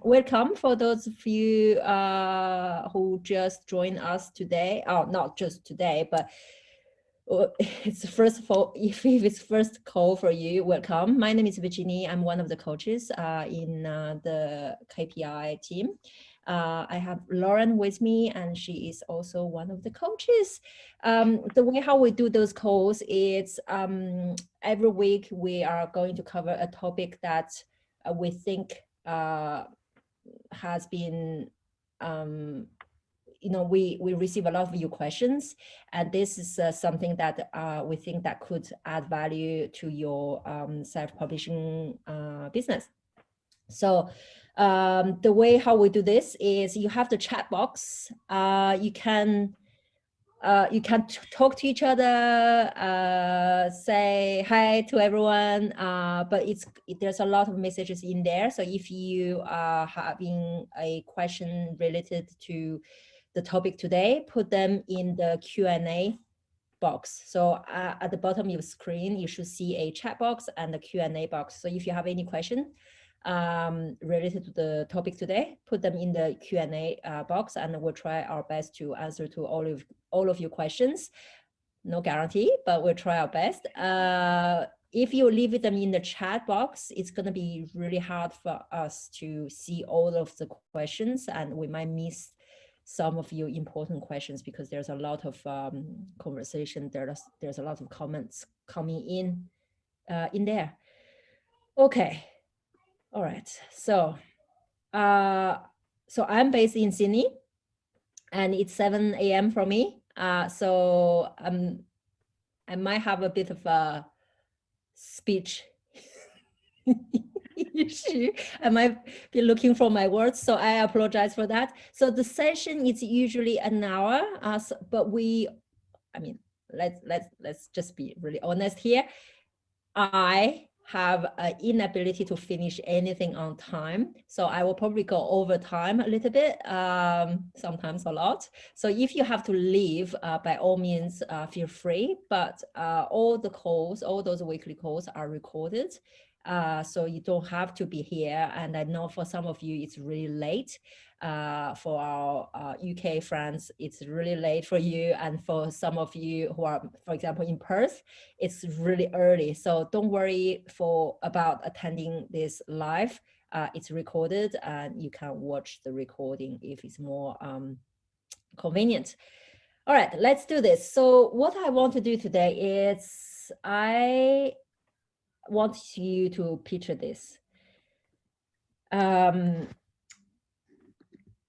welcome for those of you who just joined us today. Oh, not just today, but it's first of all, if it's first call for you, welcome. My name is Virginie. I'm one of the coaches in the KPI team. I have Lauren with me, and she is also one of the coaches. The way how we do those calls is every week we are going to cover a topic that we think has been we receive a lot of your questions, and this is something that we think that could add value to your self-publishing business. So the way how we do this is you have the chat box. You can talk to each other, say hi to everyone, but there's a lot of messages in there. So if you are having a question related to the topic today, put them in the Q&A box. So at the bottom of your screen, you should see a chat box and a Q&A box. So if you have any question related to the topic today, put them in the Q&A box, and we'll try our best to answer to all of your questions. No guarantee, but we'll try our best. If you leave them in the chat box, it's going to be really hard for us to see all of the questions, and we might miss some of your important questions because there's a lot of conversation. There's a lot of comments coming in there. Okay. All right. So I'm based in Sydney, and it's 7 a.m. for me. So I might have a bit of a speech issue. I might be looking for my words, so I apologize for that. So the session is usually an hour, but let's just be really honest here. I have an inability to finish anything on time, so I will probably go over time a little bit, sometimes a lot. So if you have to leave, by all means, feel free, but all those weekly calls are recorded. So you don't have to be here. And I know for some of you, it's really late. For our UK friends, it's really late for you. And for some of you who are, for example, in Perth, it's really early. So don't worry about attending this live. It's recorded, and you can watch the recording if it's more convenient. All right, let's do this. So what I want to do today is I want you to picture this.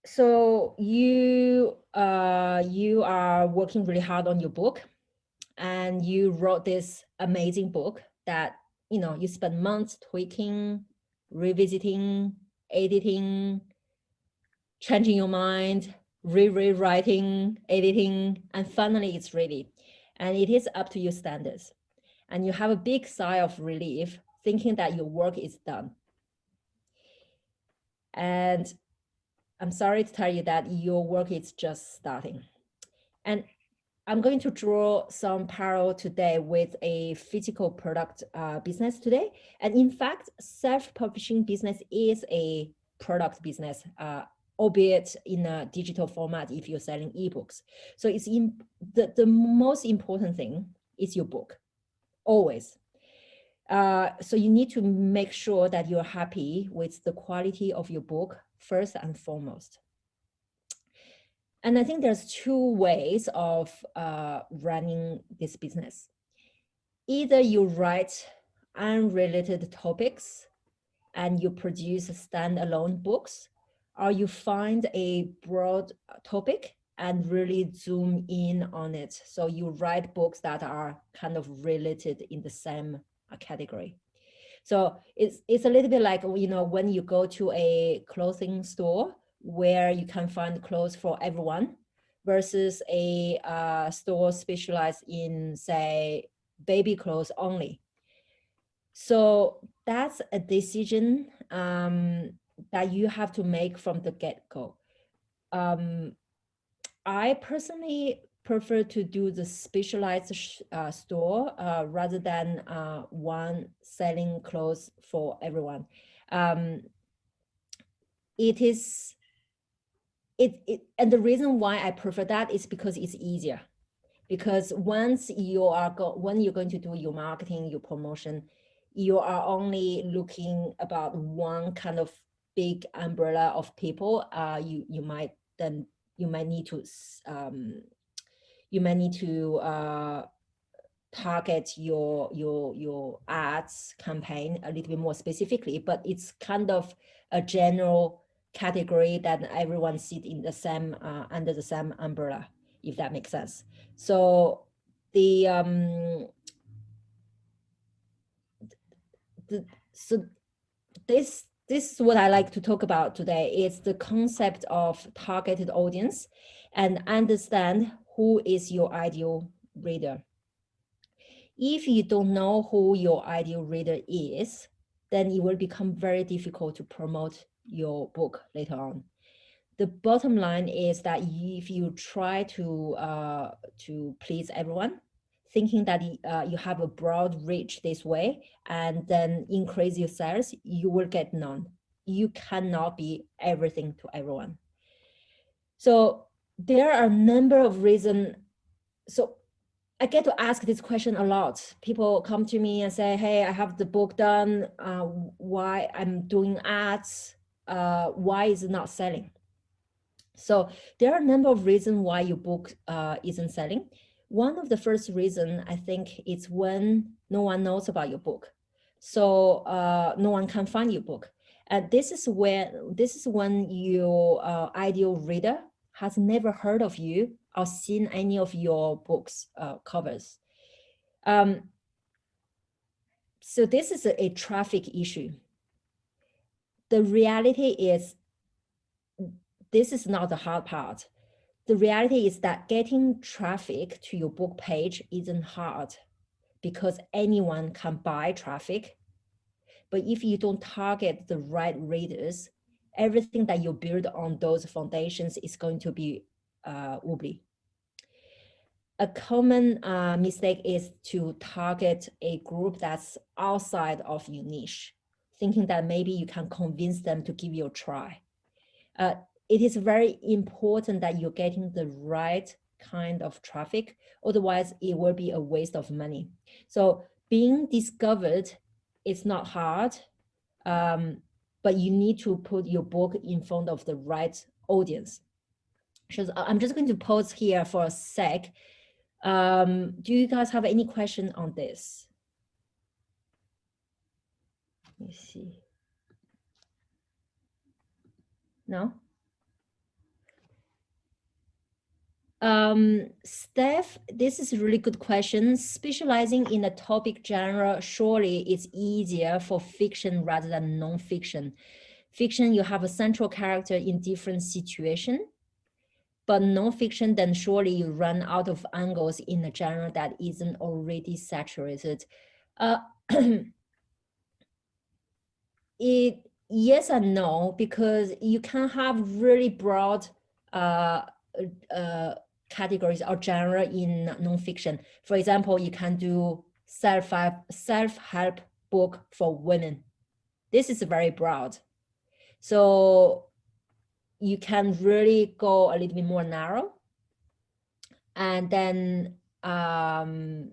So you are working really hard on your book, and you wrote this amazing book that you spent months tweaking, revisiting, editing, changing your mind, rewriting, editing, and finally it's ready, and it is up to your standards. And you have a big sigh of relief thinking that your work is done. And I'm sorry to tell you that your work is just starting. And I'm going to draw some parallel today with a physical product business today. And in fact, self-publishing business is a product business, albeit in a digital format if you're selling ebooks. So it's the most important thing is your book. Always. So you need to make sure that you're happy with the quality of your book first and foremost. And I think there's two ways of running this business. Either you write unrelated topics and you produce standalone books, or you find a broad topic and really zoom in on it. So you write books that are kind of related in the same category. So it's a little bit like, when you go to a clothing store where you can find clothes for everyone versus a store specialized in, say, baby clothes only. So that's a decision that you have to make from the get-go. I personally prefer to do the specialized store rather than one selling clothes for everyone. it is, and the reason why I prefer that is because it's easier. Because once when you're going to do your marketing, your promotion, you are only looking about one kind of big umbrella of people. You might need to target your ads campaign a little bit more specifically, but it's kind of a general category that everyone sit in the same under the same umbrella, if that makes sense. So this is what I like to talk about today. It's the concept of targeted audience and understand who is your ideal reader. If you don't know who your ideal reader is, then it will become very difficult to promote your book later on. The bottom line is that if you try to please everyone, thinking that you have a broad reach this way and then increase your sales, you will get none. You cannot be everything to everyone. So there are a number of reasons. So I get to ask this question a lot. People come to me and say, hey, I have the book done. Why I'm doing ads? Why is it not selling? So there are a number of reasons why your book isn't selling. One of the first reason, I think, is when no one knows about your book. So no one can find your book. And this is when your ideal reader has never heard of you or seen any of your books covers. So this is a traffic issue. The reality is, this is not the hard part. The reality is that getting traffic to your book page isn't hard because anyone can buy traffic. But if you don't target the right readers, everything that you build on those foundations is going to be wobbly. A common mistake is to target a group that's outside of your niche, thinking that maybe you can convince them to give you a try. It is very important that you're getting the right kind of traffic, otherwise it will be a waste of money. So being discovered is not hard, but you need to put your book in front of the right audience. So I'm just going to pause here for a sec. Do you guys have any question on this? Let me see. No? Steph, this is a really good question. Specializing in a topic genre, surely it's easier for fiction rather than non-fiction. Fiction, you have a central character in different situation, but non-fiction, then surely you run out of angles in a genre that isn't already saturated. Yes and no, because you can have really broad categories or genre in nonfiction. For example, you can do self-help book for women. This is very broad. So you can really go a little bit more narrow. And then that's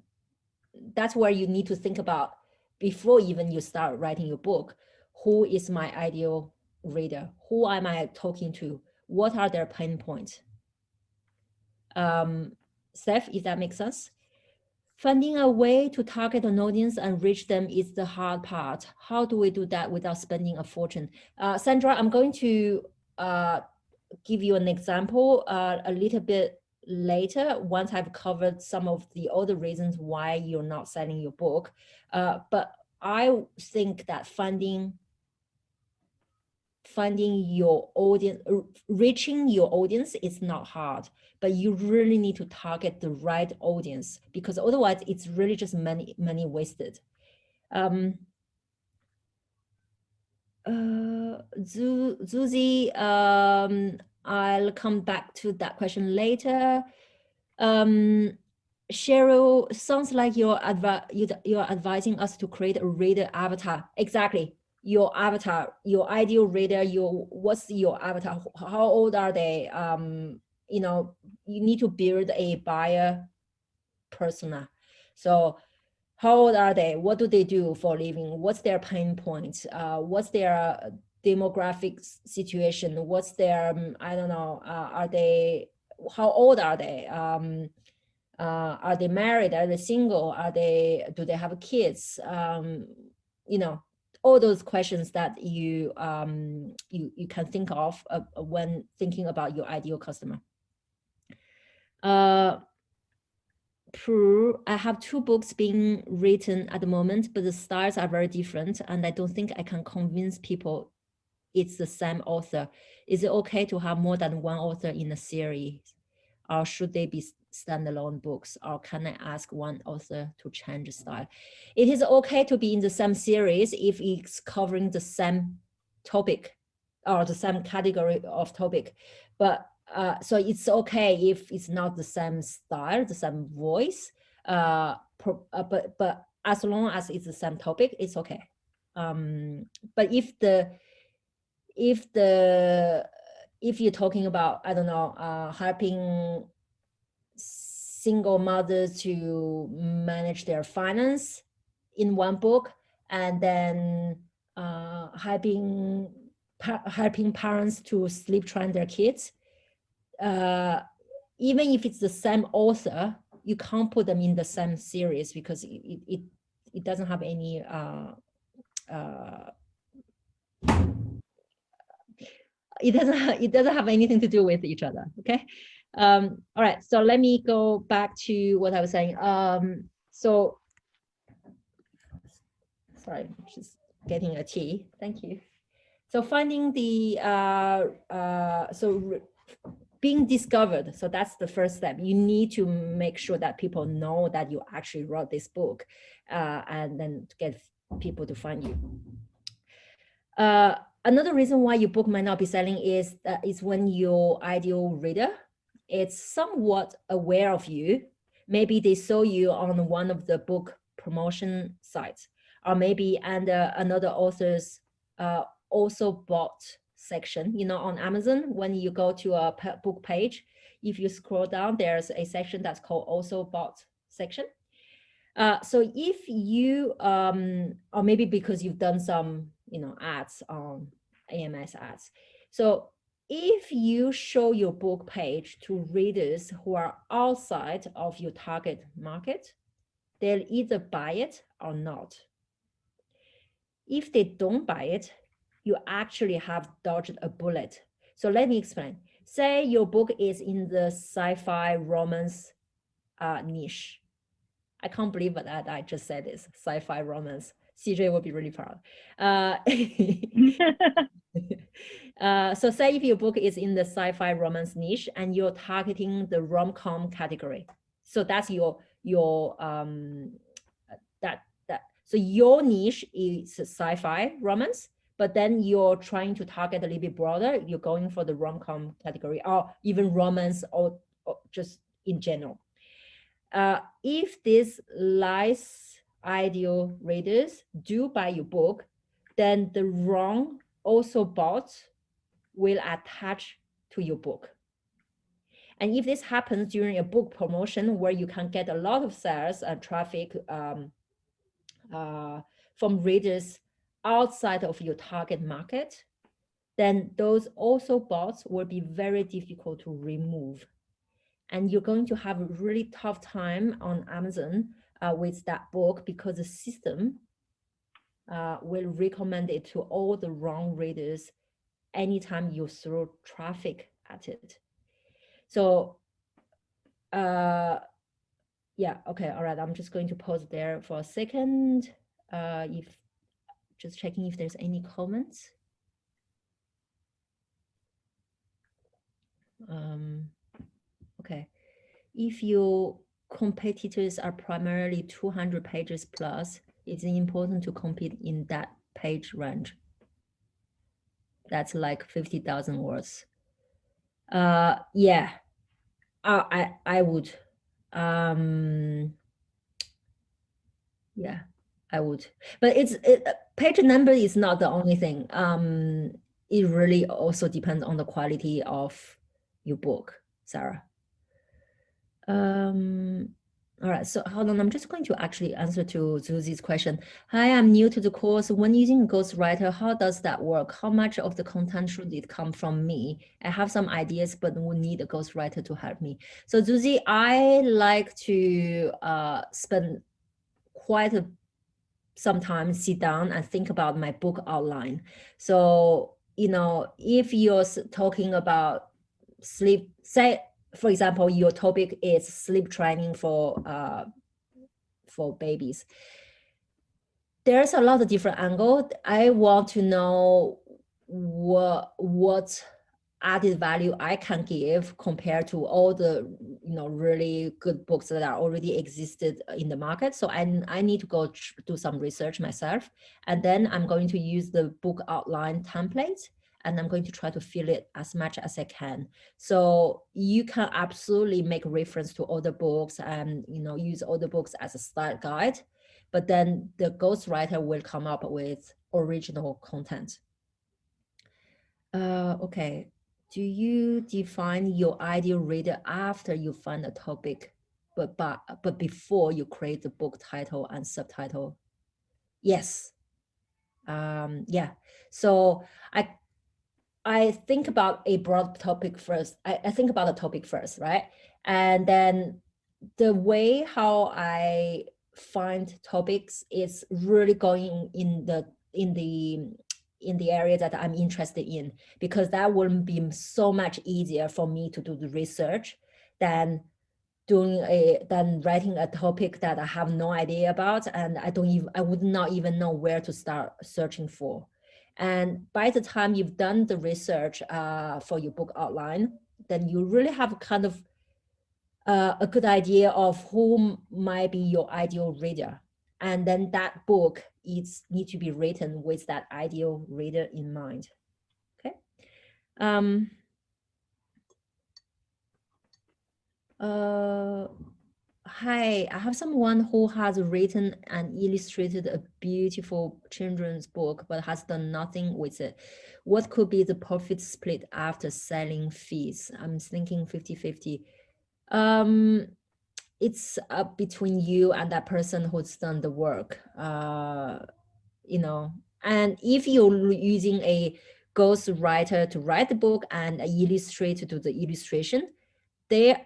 where you need to think about, before even you start writing your book, who is my ideal reader? Who am I talking to? What are their pain points? Steph, if that makes sense. Finding a way to target an audience and reach them is the hard part. How do we do that without spending a fortune? Sandra, I'm going to give you an example a little bit later, once I've covered some of the other reasons why you're not selling your book. But I think that finding your audience, reaching your audience is not hard, but you really need to target the right audience, because otherwise it's really just money wasted. Zuzi, I'll come back to that question later. Cheryl, sounds like you're advising us to create a reader avatar. Exactly. your avatar, your ideal reader, what's your avatar? How old are they? You know, you need to build a buyer persona. So how old are they? What do they do for a living? What's their pain points? What's their demographic situation? What's their, I don't know, how old are they? Are they married? Are they single? Do they have kids? You know, all those questions that you can think of when thinking about your ideal customer. I have 2 books being written at the moment, but the styles are very different, and I don't think I can convince people it's the same author. Is it okay to have more than one author in a series, or should they be standalone books, or can I ask one author to change style? It is okay to be in the same series if it's covering the same topic or the same category of topic, but so it's okay if it's not the same style, the same voice, but as long as it's the same topic, it's okay. But if you're talking about, I don't know, helping single mothers to manage their finance in one book, and then helping parents to sleep train their kids, even if it's the same author, you can't put them in the same series because it doesn't have any it doesn't have anything to do with each other. Okay. All right, so let me go back to what I was saying. So sorry, just getting a tea. Thank you. So finding the being discovered. So that's the first step. You need to make sure that people know that you actually wrote this book, and then to get people to find you. Another reason why your book might not be selling is when your ideal reader is somewhat aware of you. Maybe they saw you on one of the book promotion sites, or maybe under another author's also bought section. You know, on Amazon, when you go to a book page, if you scroll down, there's a section that's called also bought section. So if you, or maybe because you've done some, you know, ads on AMS ads. So if you show your book page to readers who are outside of your target market, they'll either buy it or not. If they don't buy it, you actually have dodged a bullet. So let me explain. Say your book is in the sci-fi romance niche. I can't believe that I just said this, sci-fi romance. CJ will be really proud. So say if your book is in the sci-fi romance niche and you're targeting the rom-com category. So that's so your niche is sci-fi romance, but then you're trying to target a little bit broader. You're going for the rom-com category, or even romance, or just in general. If these less ideal readers do buy your book, then the wrong also bought will attach to your book. And if this happens during a book promotion where you can get a lot of sales and traffic from readers outside of your target market, then those also bots will be very difficult to remove. And you're going to have a really tough time on Amazon with that book, because the system will recommend it to all the wrong readers anytime you throw traffic at it. So yeah, okay, all right, I'm just going to pause there for a second. Just checking if there's any comments. Okay, if your competitors are primarily 200 pages plus, it's important to compete in that page range. That's like 50,000 words. Yeah, I would. Yeah, I would, but page number is not the only thing. It really also depends on the quality of your book, Sarah. All right, so hold on, I'm just going to actually answer to Susie's question. Hi, I'm new to the course. When using a ghostwriter, how does that work? How much of the content should it come from me? I have some ideas, but would need a ghostwriter to help me. So Susie, I like to spend quite sometimes sit down and think about my book outline. So, you know, if you're talking about sleep, say, for example, your topic is sleep training for babies. There's a lot of different angles. I want to know what added value I can give compared to all the really good books that are already existed in the market. So I need to go do some research myself, and then I'm going to use the book outline template, and I'm going to try to fill it as much as I can. So you can absolutely make reference to other books and use other books as a style guide, but then the ghostwriter will come up with original content. Okay. Do you define your ideal reader after you find a topic, but before you create the book title and subtitle? Yes. Yeah. So I think about a broad topic first. I think about a topic first, right? And then the way how I find topics is really going in the area that I'm interested in, because that will be so much easier for me to do the research than writing a topic that I have no idea about, and I would not even know where to start searching for. And by the time you've done the research for your book outline, then you really have kind of a good idea of who might be your ideal reader. And then that book needs to be written with that ideal reader in mind. Okay. Hi, I have someone who has written and illustrated a beautiful children's book, but has done nothing with it. What could be the profit split after selling fees? I'm thinking 50-50. It's up between you and that person who's done the work, and if you're using a ghost writer to write the book and an illustrator to do the illustration, the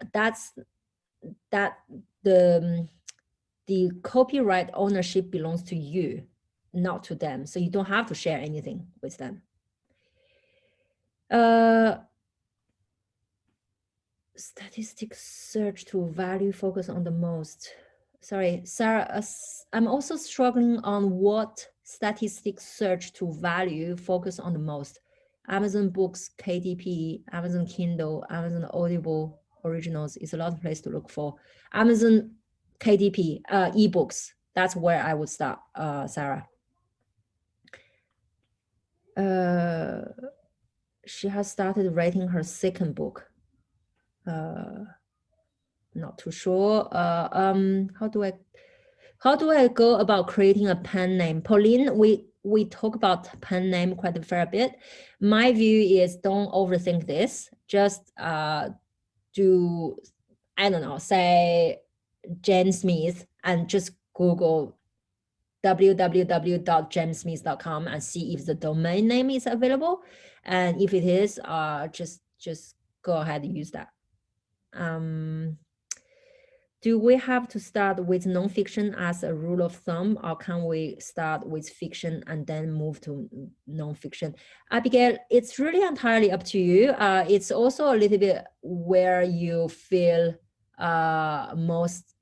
copyright ownership belongs to you, not to them. So you don't have to share anything with them. Statistics search to value focus on the most. Sorry, Sarah, I'm also struggling on what statistics search to value focus on the most. Amazon Books, KDP, Amazon Kindle, Amazon Audible Originals is a lot of place to look for. Amazon KDP, ebooks, that's where I would start, Sarah. She has started writing her second book. Not too sure. How do I go about creating a pen name? Pauline, we talk about pen name quite a fair bit. My view is don't overthink this. Just do, I don't know, say Jane Smith and just Google www.jamesmith.com and see if the domain name is available. And if it is, just go ahead and use that. Do we have to start with nonfiction as a rule of thumb, or can we start with fiction and then move to nonfiction? Abigail, it's really entirely up to you. It's also a little bit where you feel most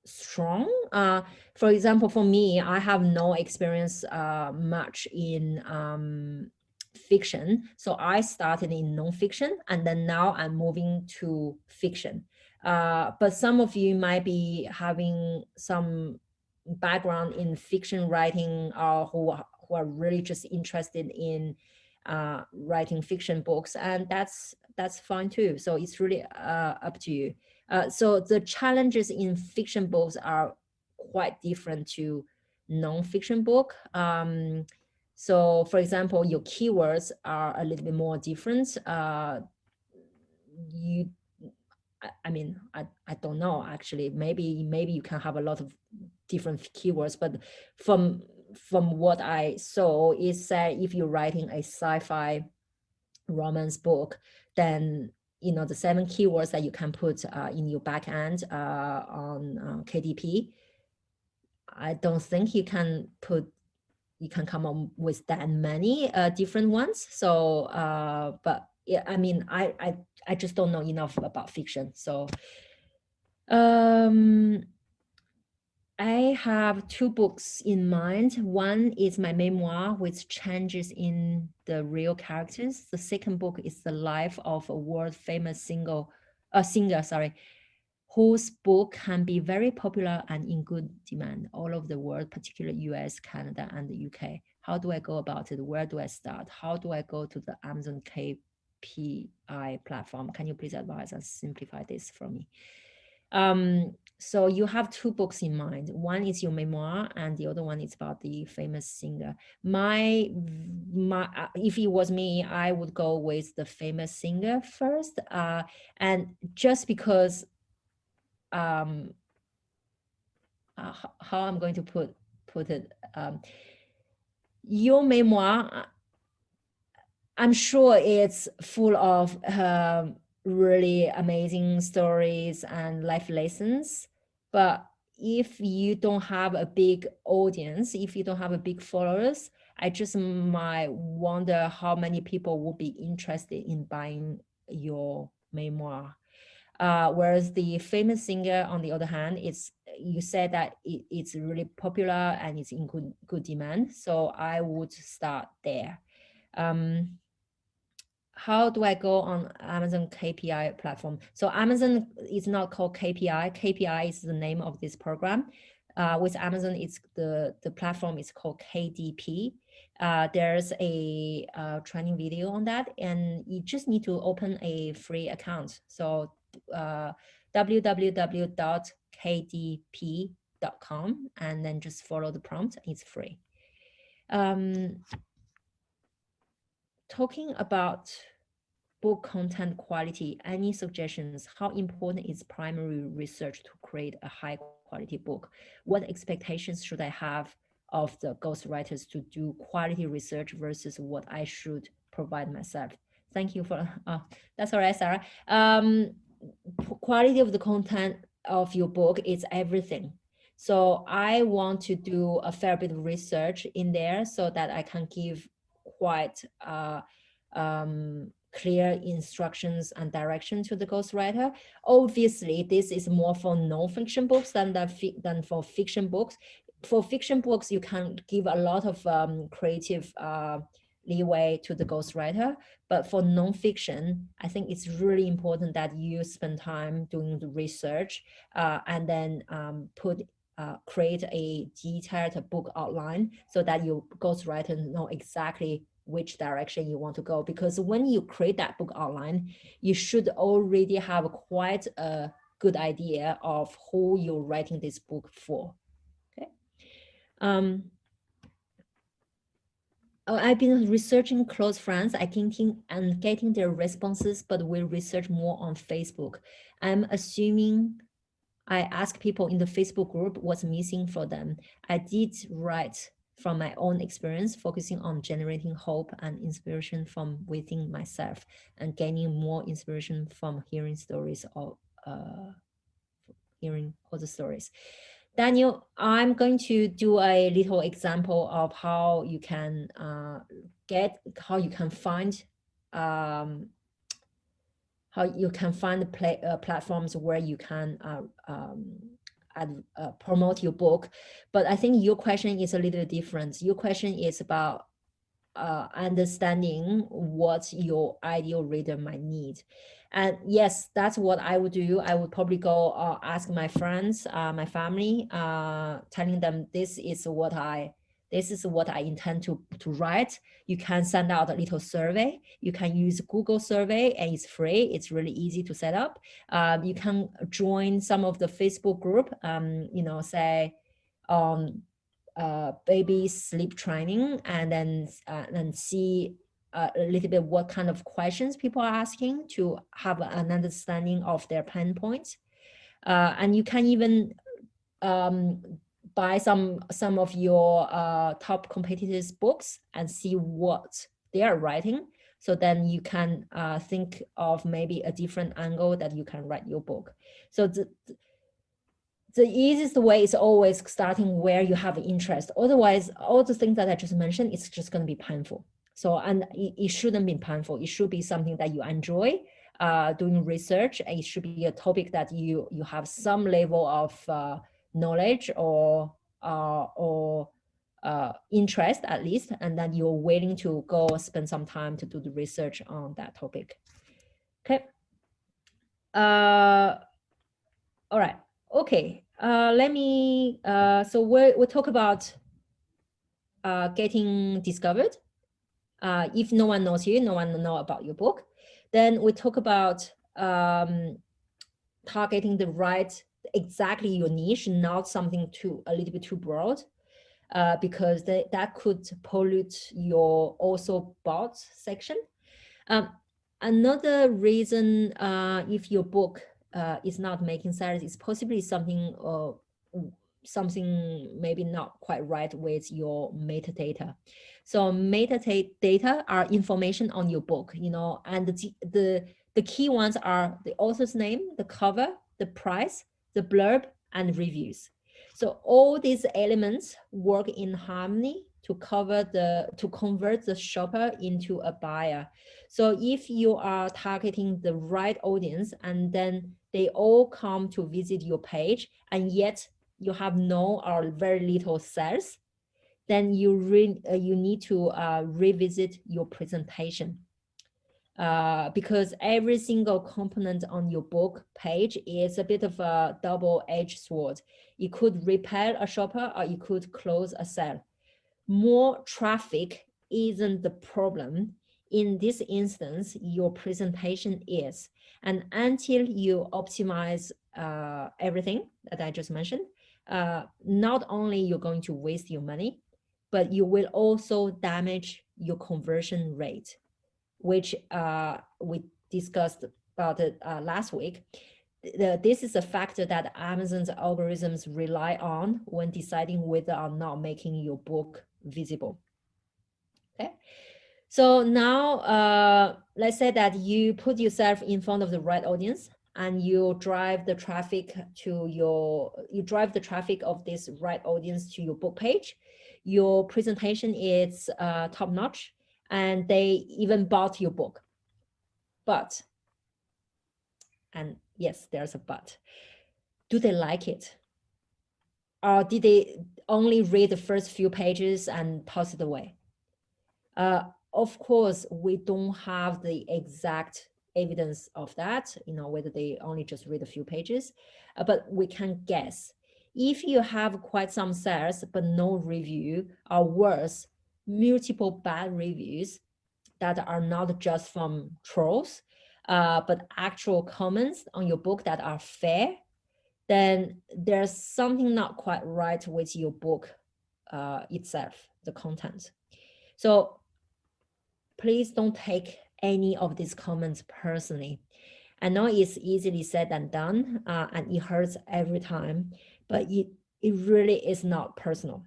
strong. For example, for me, I have no experience much in fiction. So I started in nonfiction, and then now I'm moving to fiction. But some of you might be having some background in fiction writing, or who are really just interested in writing fiction books, and that's fine too. So it's really up to you. So the challenges in fiction books are quite different to non-fiction book. So for example, your keywords are a little bit more different. You, I mean, I don't know actually. Maybe you can have a lot of different keywords, but from what I saw is that if you're writing a sci-fi romance book, then the 7 keywords that you can put in your backend on KDP, I don't think you can come up with that many different ones. So but yeah, I mean, I just don't know enough about fiction. So I have 2 books in mind. One is my memoir with changes in the real characters. The second book is the life of a world famous singer, whose book can be very popular and in good demand all over the world, particularly US, Canada, and the UK. How do I go about it? Where do I start? How do I go to the Amazon KPI platform? Can you please advise and simplify this for me? So you have 2 books in mind. One is your memoir, and the other one is about the famous singer. If it was me, I would go with the famous singer first, and just because how I'm going to put it, your memoir, I'm sure it's full of really amazing stories and life lessons. But if you don't have a big audience, if you don't have a big followers, I just might wonder how many people will be interested in buying your memoir. Whereas the famous singer, on the other hand, you said that it's really popular and it's in good demand. So I would start there. How do I go on Amazon KPI platform? So Amazon is not called KPI. KPI is the name of this program. With Amazon, it's the platform is called KDP. There's a training video on that, and you just need to open a free account. So www.kdp.com, and then just follow the prompt. It's free. Talking about book content quality, any suggestions? How important is primary research to create a high quality book? What expectations should I have of the ghostwriters to do quality research versus what I should provide myself? Thank you for, that's all right, Sarah. Quality of the content of your book is everything. So I want to do a fair bit of research in there so that I can give quite clear instructions and direction to the ghostwriter. Obviously, this is more for non-fiction books than for fiction books. For fiction books, you can give a lot of creative leeway to the ghostwriter. But for non-fiction, I think it's really important that you spend time doing the research and then create a detailed book outline so that your ghostwriter know exactly which direction you want to go. Because when you create that book outline, you should already have quite a good idea of who you're writing this book for. Okay. I've been researching close friends, and getting their responses, but will research more on Facebook. I'm assuming I ask people in the Facebook group what's missing for them. I did write from my own experience, focusing on generating hope and inspiration from within myself and gaining more inspiration from hearing stories or hearing other stories. Daniel, I'm going to do a little example of how you can find platforms where you can promote your book. But I think your question is a little different. Your question is about understanding what your ideal reader might need. And yes, that's what I would do. I would probably go ask my friends, my family, telling them this is what I intend to write. You can send out a little survey. You can use Google survey, and it's free. It's really easy to set up. You can join some of the Facebook group, say baby sleep training, and then see a little bit what kind of questions people are asking to have an understanding of their pain points. And you can even buy some of your top competitors' books and see what they are writing. So then you can think of maybe a different angle that you can write your book. So the easiest way is always starting where you have interest. Otherwise, all the things that I just mentioned, it's just going to be painful. So, and it shouldn't be painful. It should be something that you enjoy doing research. It should be a topic that you have some level of knowledge or interest at least, and then you're willing to go spend some time to do the research on that topic. Okay. All right. Okay. Let me. So we'll talk about getting discovered. If no one knows you, no one knows about your book, then we talk about targeting the right, exactly your niche, not something a little bit too broad, because that could pollute your also bought section. Another reason, if your book is not making sales, is possibly something maybe not quite right with your metadata. So metadata are information on your book, and the key ones are the author's name, the cover, the price, the blurb, and reviews. So all these elements work in harmony to convert the shopper into a buyer. So if you are targeting the right audience and then they all come to visit your page, and yet you have no or very little sales, then you need to revisit your presentation. Because every single component on your book page is a bit of a double-edged sword. It could repel a shopper or it could close a sale. More traffic isn't the problem. In this instance, your presentation is. And until you optimize everything that I just mentioned, not only you're going to waste your money, but you will also damage your conversion rate, which we discussed about it last week. This is a factor that Amazon's algorithms rely on when deciding whether or not making your book visible. Okay, so now let's say that you put yourself in front of the right audience and you drive the traffic of this right audience to your book page. Your presentation is top notch, and they even bought your book. But, and yes, there's a but, do they like it? Or did they only read the first few pages and toss it away? Of course, we don't have the exact evidence of that, whether they only just read a few pages, but we can guess. If you have quite some sales, but no review, or worse, multiple bad reviews that are not just from trolls, but actual comments on your book that are fair, then there's something not quite right with your book itself, the content. So please don't take any of these comments personally. I know it's easily said than done, and it hurts every time, but it really is not personal.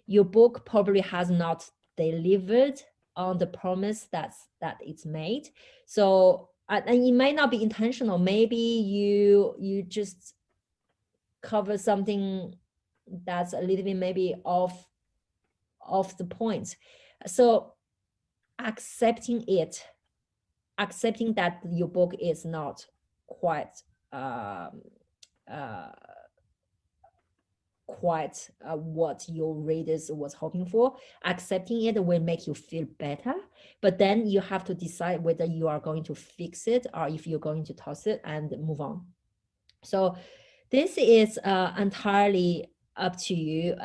Your book probably has not delivered on the promise that it's made. So, and it might not be intentional. Maybe you just cover something that's a little bit maybe off the point. So accepting that your book is not quite what your readers was hoping for, accepting it will make you feel better, but then you have to decide whether you are going to fix it or if you're going to toss it and move on. So this is entirely up to you.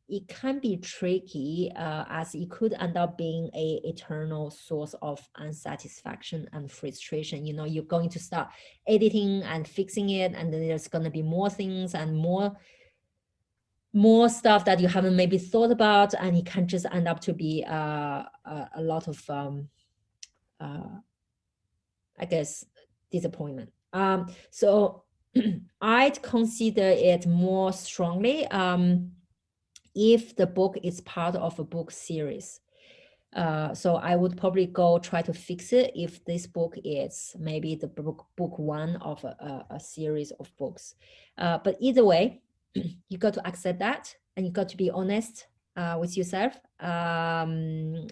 It can be tricky as it could end up being an eternal source of unsatisfaction and frustration. You're going to start editing and fixing it, and then there's going to be more things and more more stuff that you haven't maybe thought about, and it can just end up to be a lot of, I guess, disappointment. So I'd consider it more strongly if the book is part of a book series. So I would probably go try to fix it if this book is maybe the book one of a series of books. But either way, you got to accept that, and you got to be honest with yourself, and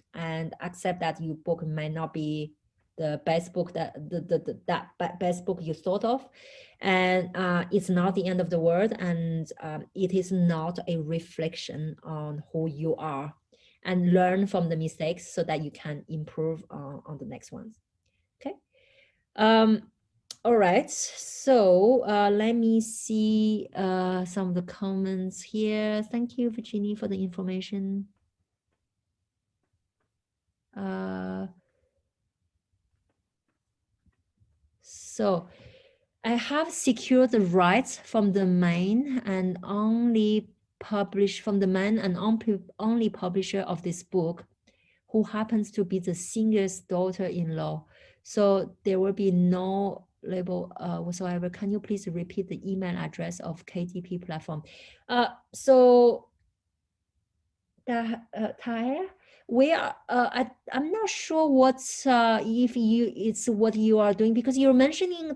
accept that your book might not be the best book that best book you thought of, and it's not the end of the world, and it is not a reflection on who you are, and learn from the mistakes so that you can improve on the next ones. Okay. All right, so let me see some of the comments here. Thank you, Virginie, for the information. So I have secured the rights from the main and only only publisher of this book, who happens to be the singer's daughter-in-law. So there will be no label whatsoever. Can you please repeat the email address of KDP platform? So Tahir, we are I'm not sure what's if it's what you are doing, because you're mentioning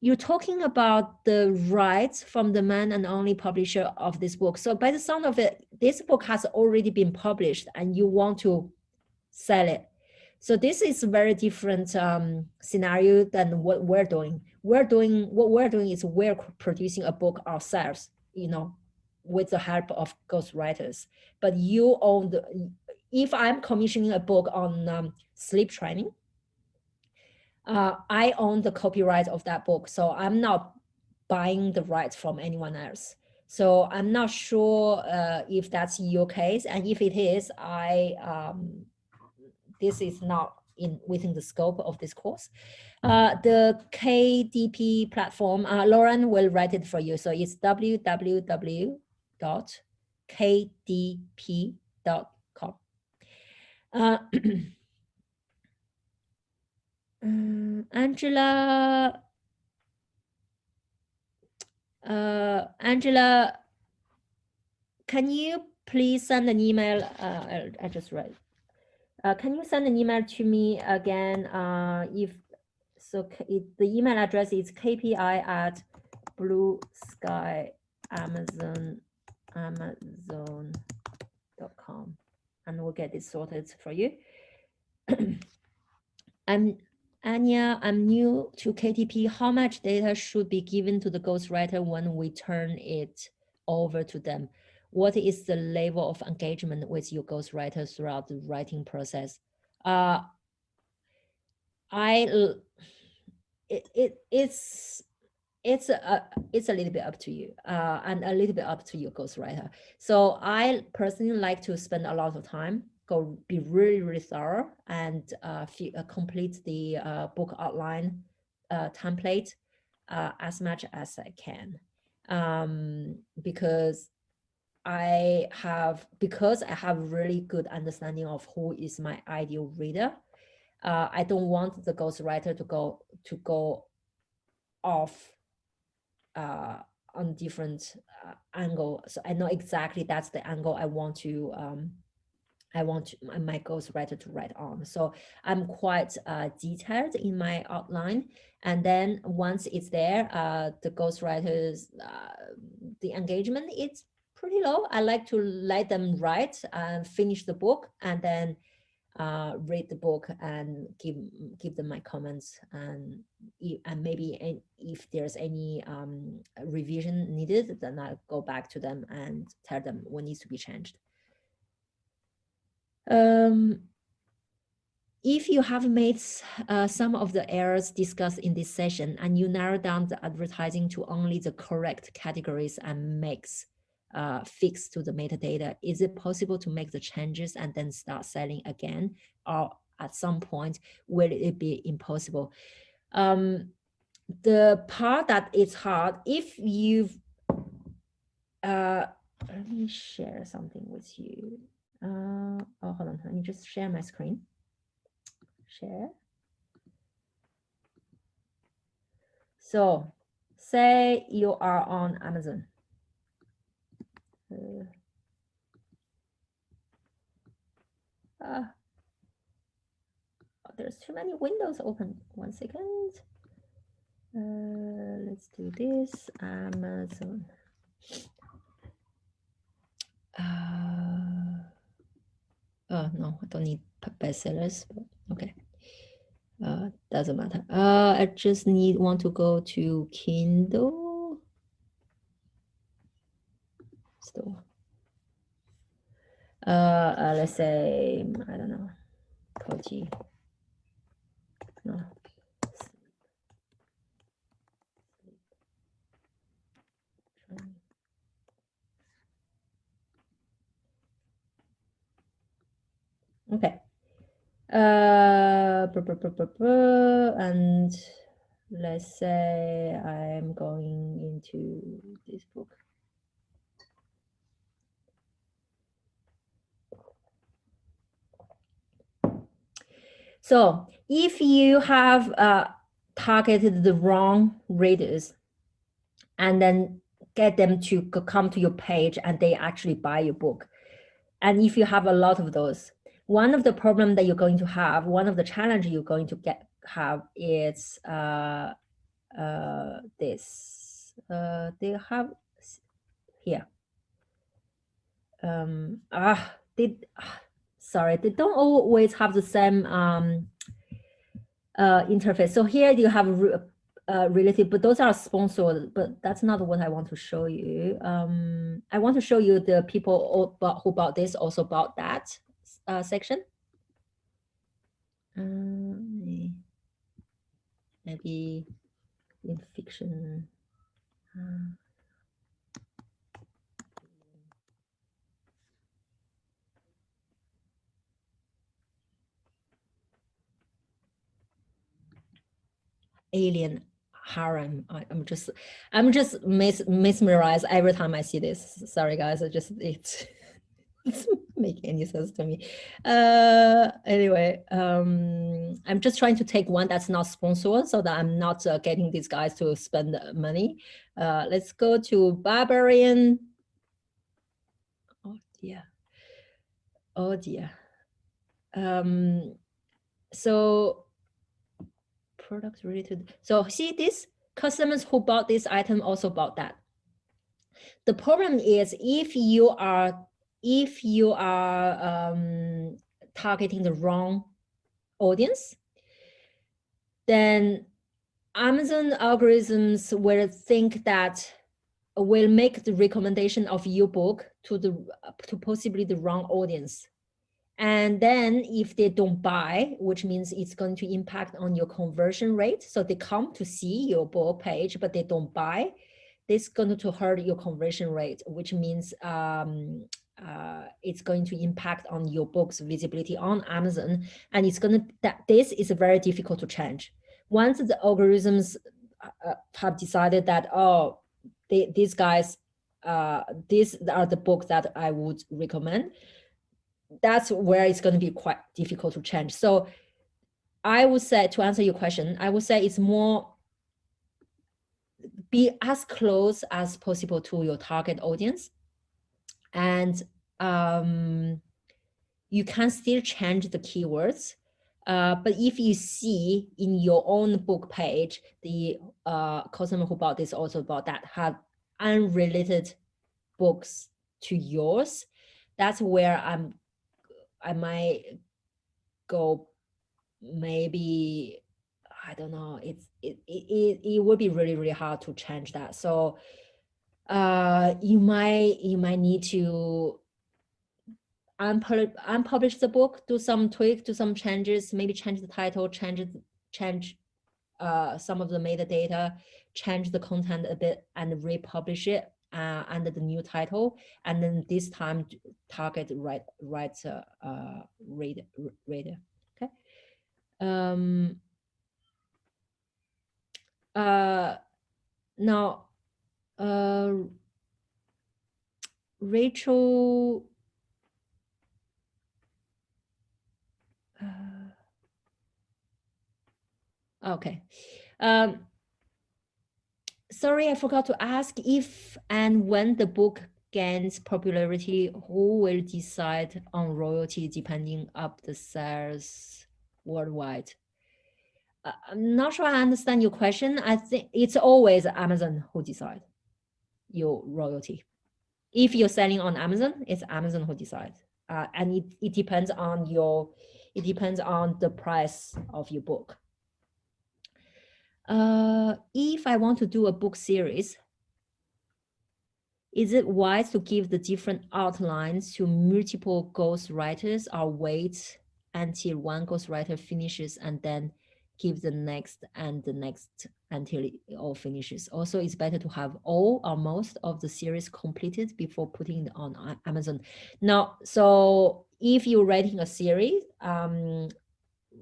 you're talking about the rights from the man and only publisher of this book. So by the sound of it, this book has already been published and you want to sell it. So this is a very different scenario than what we're doing. What we're doing is we're producing a book ourselves, with the help of ghostwriters. But you own if I'm commissioning a book on sleep training, I own the copyright of that book. So I'm not buying the rights from anyone else. So I'm not sure if that's your case. And if it is, this is not within the scope of this course. The KDP platform, Lauren will write it for you. So it's www.kdp.com. Angela, can you please send an email? I just read. Can you send an email to me again? The email address is kpi@blueskyamazon.com, and we'll get this sorted for you. I'm Anya. I'm new to KTP. How much data should be given to the ghostwriter when we turn it over to them? What is the level of engagement with your ghostwriter throughout the writing process? It's a little bit up to you, and a little bit up to your ghostwriter. So I personally like to spend a lot of time, be really, really thorough, and complete the book outline template as much as I can, because I have really good understanding of who is my ideal reader. I don't want the ghostwriter to go off on different angle. So I know exactly that's the angle I want my ghostwriter to write on. So I'm quite detailed in my outline, and then once it's there, the ghostwriters, the engagement, it's pretty low. I like to let them write and finish the book, and then read the book and give them my comments, and maybe if there's any revision needed, then I'll go back to them and tell them what needs to be changed. If you have made some of the errors discussed in this session, and you narrow down the advertising to only the correct categories and makes fix to the metadata, is it possible to make the changes and then start selling again? Or at some point, will it be impossible? The part that is hard, if you've let me share something with you. Oh, hold on. Let me just share my screen. Share. So say you are on Amazon. There's too many windows open. 1 second. Let's do this. Amazon. Oh no, I don't need bestsellers. Okay. Doesn't matter. I just want to go to Kindle store. Let's say, I don't know, Koji. No. Okay. And let's say I'm going into this book. So if you have targeted the wrong readers and then get them to come to your page and they actually buy your book, and if you have a lot of those, one of the problem that you're going to have, one of the challenge you're going to have is this. They have here. Sorry, they don't always have the same interface. So here you have related, but those are sponsored, but that's not what I want to show you. I want to show you the people who bought this also bought that section. Maybe in fiction. Alien harem. I'm just mesmerized every time I see this. Sorry guys, it's make any sense to me. Anyway, I'm just trying to take one that's not sponsored so that I'm not getting these guys to spend money. Let's go to Barbarian. Oh dear. Oh dear. So product related. So see this customers who bought this item also bought that. The problem is if you are targeting the wrong audience, then Amazon algorithms will think that will make the recommendation of your book to possibly the wrong audience. And then if they don't buy, which means it's going to impact on your conversion rate. So they come to see your book page, but they don't buy. This is going to hurt your conversion rate, which means it's going to impact on your book's visibility on Amazon. And it's going to, this is very difficult to change. Once the algorithms have decided that, oh, these guys, these are the books that I would recommend, that's where it's going to be quite difficult to change. So I would say, to answer your question, I would say it's more be as close as possible to your target audience. And you can still change the keywords. But if you see in your own book page, the customer who bought this also bought that, have unrelated books to yours, that's where I might go, maybe, I don't know, it would be really, really hard to change that. So you might need to unpublish the book, do some tweak, do some changes, maybe change the title, change some of the metadata, change the content a bit, and republish it under the new title, and then this time target right reader. Okay. Now Rachel. Okay. Sorry, I forgot to ask if and when the book gains popularity, who will decide on royalty depending up the sales worldwide? I'm not sure I understand your question. I think it's always Amazon who decide your royalty. If you're selling on Amazon, it's Amazon who decides. And it depends on the price of your book. If I want to do a book series, is it wise to give the different outlines to multiple ghostwriters or wait until one ghostwriter finishes and then give the next and the next until it all finishes? Also, it's better to have all or most of the series completed before putting it on Amazon. Now, so if you're writing a series,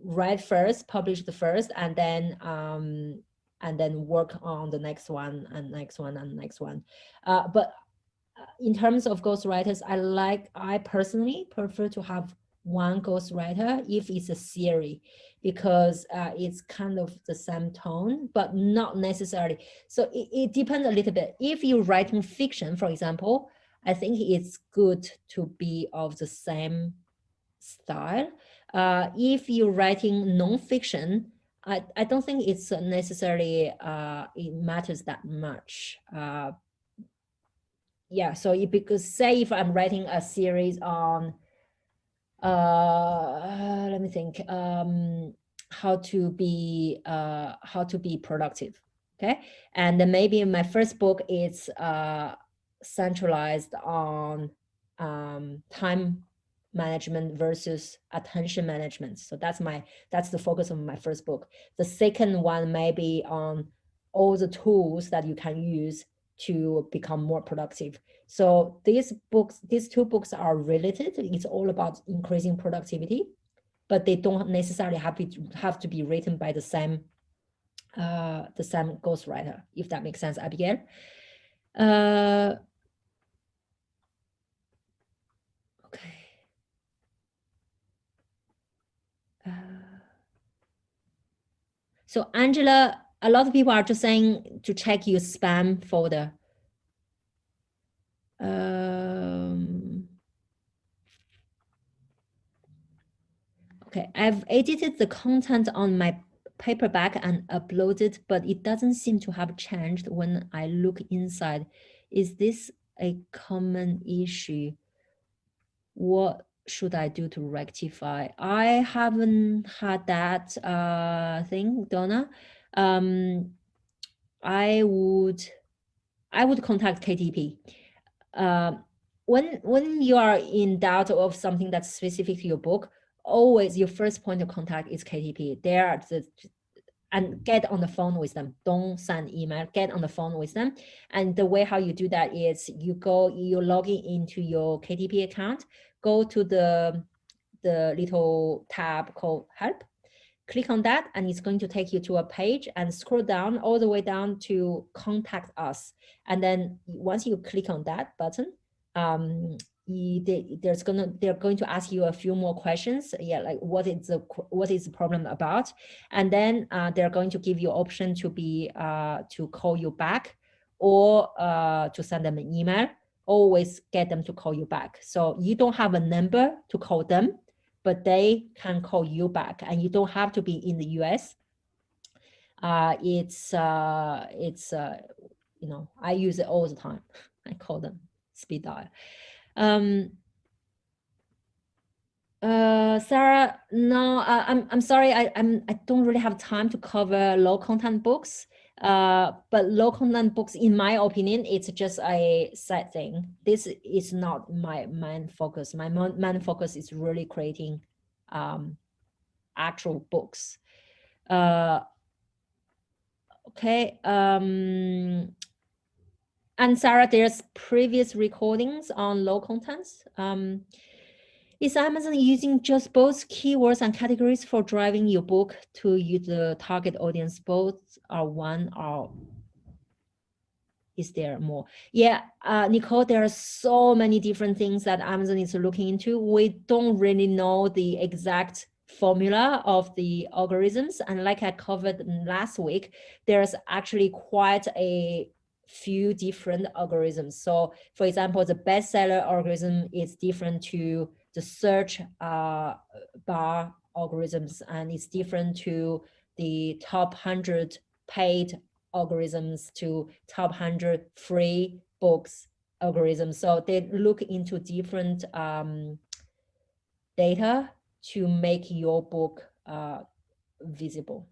write first, publish the first, and then work on the next one and next one and next one. But in terms of ghostwriters, I personally prefer to have one ghostwriter if it's a series, because it's kind of the same tone, but not necessarily. So it depends a little bit. If you're writing fiction, for example, I think it's good to be of the same style. If you're writing nonfiction, I don't think it's necessarily it matters that much. Yeah, so because say if I'm writing a series on let me think, how to be productive, okay, and then maybe my first book is centralized on time management versus attention management. So that's the focus of my first book. The second one may be on all the tools that you can use to become more productive. So these two books are related. It's all about increasing productivity, but they don't necessarily have to be written by the same ghostwriter, if that makes sense, Abigail. Okay. So Angela, a lot of people are just saying to check your spam folder. Okay, I've edited the content on my paperback and uploaded, but it doesn't seem to have changed when I look inside. Is this a common issue? What should I do to rectify? I haven't had that thing, Donna. I would contact KTP. When you are in doubt of something that's specific to your book, always your first point of contact is KTP. And get on the phone with them. Don't send email, get on the phone with them. And the way how you do that is you're logging into your KTP account, go to the little tab called help, click on that, and it's going to take you to a page, and scroll down all the way down to contact us. And then once you click on that button, they're going to ask you a few more questions. Yeah, like what is the problem about, and then they're going to give you option to call you back, or to send them an email. Always get them to call you back. So you don't have a number to call them, but they can call you back, and you don't have to be in the US. It's you know, I use it all the time. I call them speed dial. Sarah, no, I'm sorry, I don't really have time to cover low content books. But low content books, in my opinion, it's just a side thing. This is not my main focus. My main focus is really creating actual books. Okay. And Sarah, there's previous recordings on low contents. Is Amazon using just both keywords and categories for driving your book to the target audience? Both are one or Is there more? Yeah, Nicole, there are so many different things that Amazon is looking into. We don't really know the exact formula of the algorithms. And like I covered last week, there's actually quite a few different algorithms. So for example, the bestseller algorithm is different to the search bar algorithms, and it's different to the top 100 paid algorithms to top 100 free books algorithms. So they look into different data to make your book visible.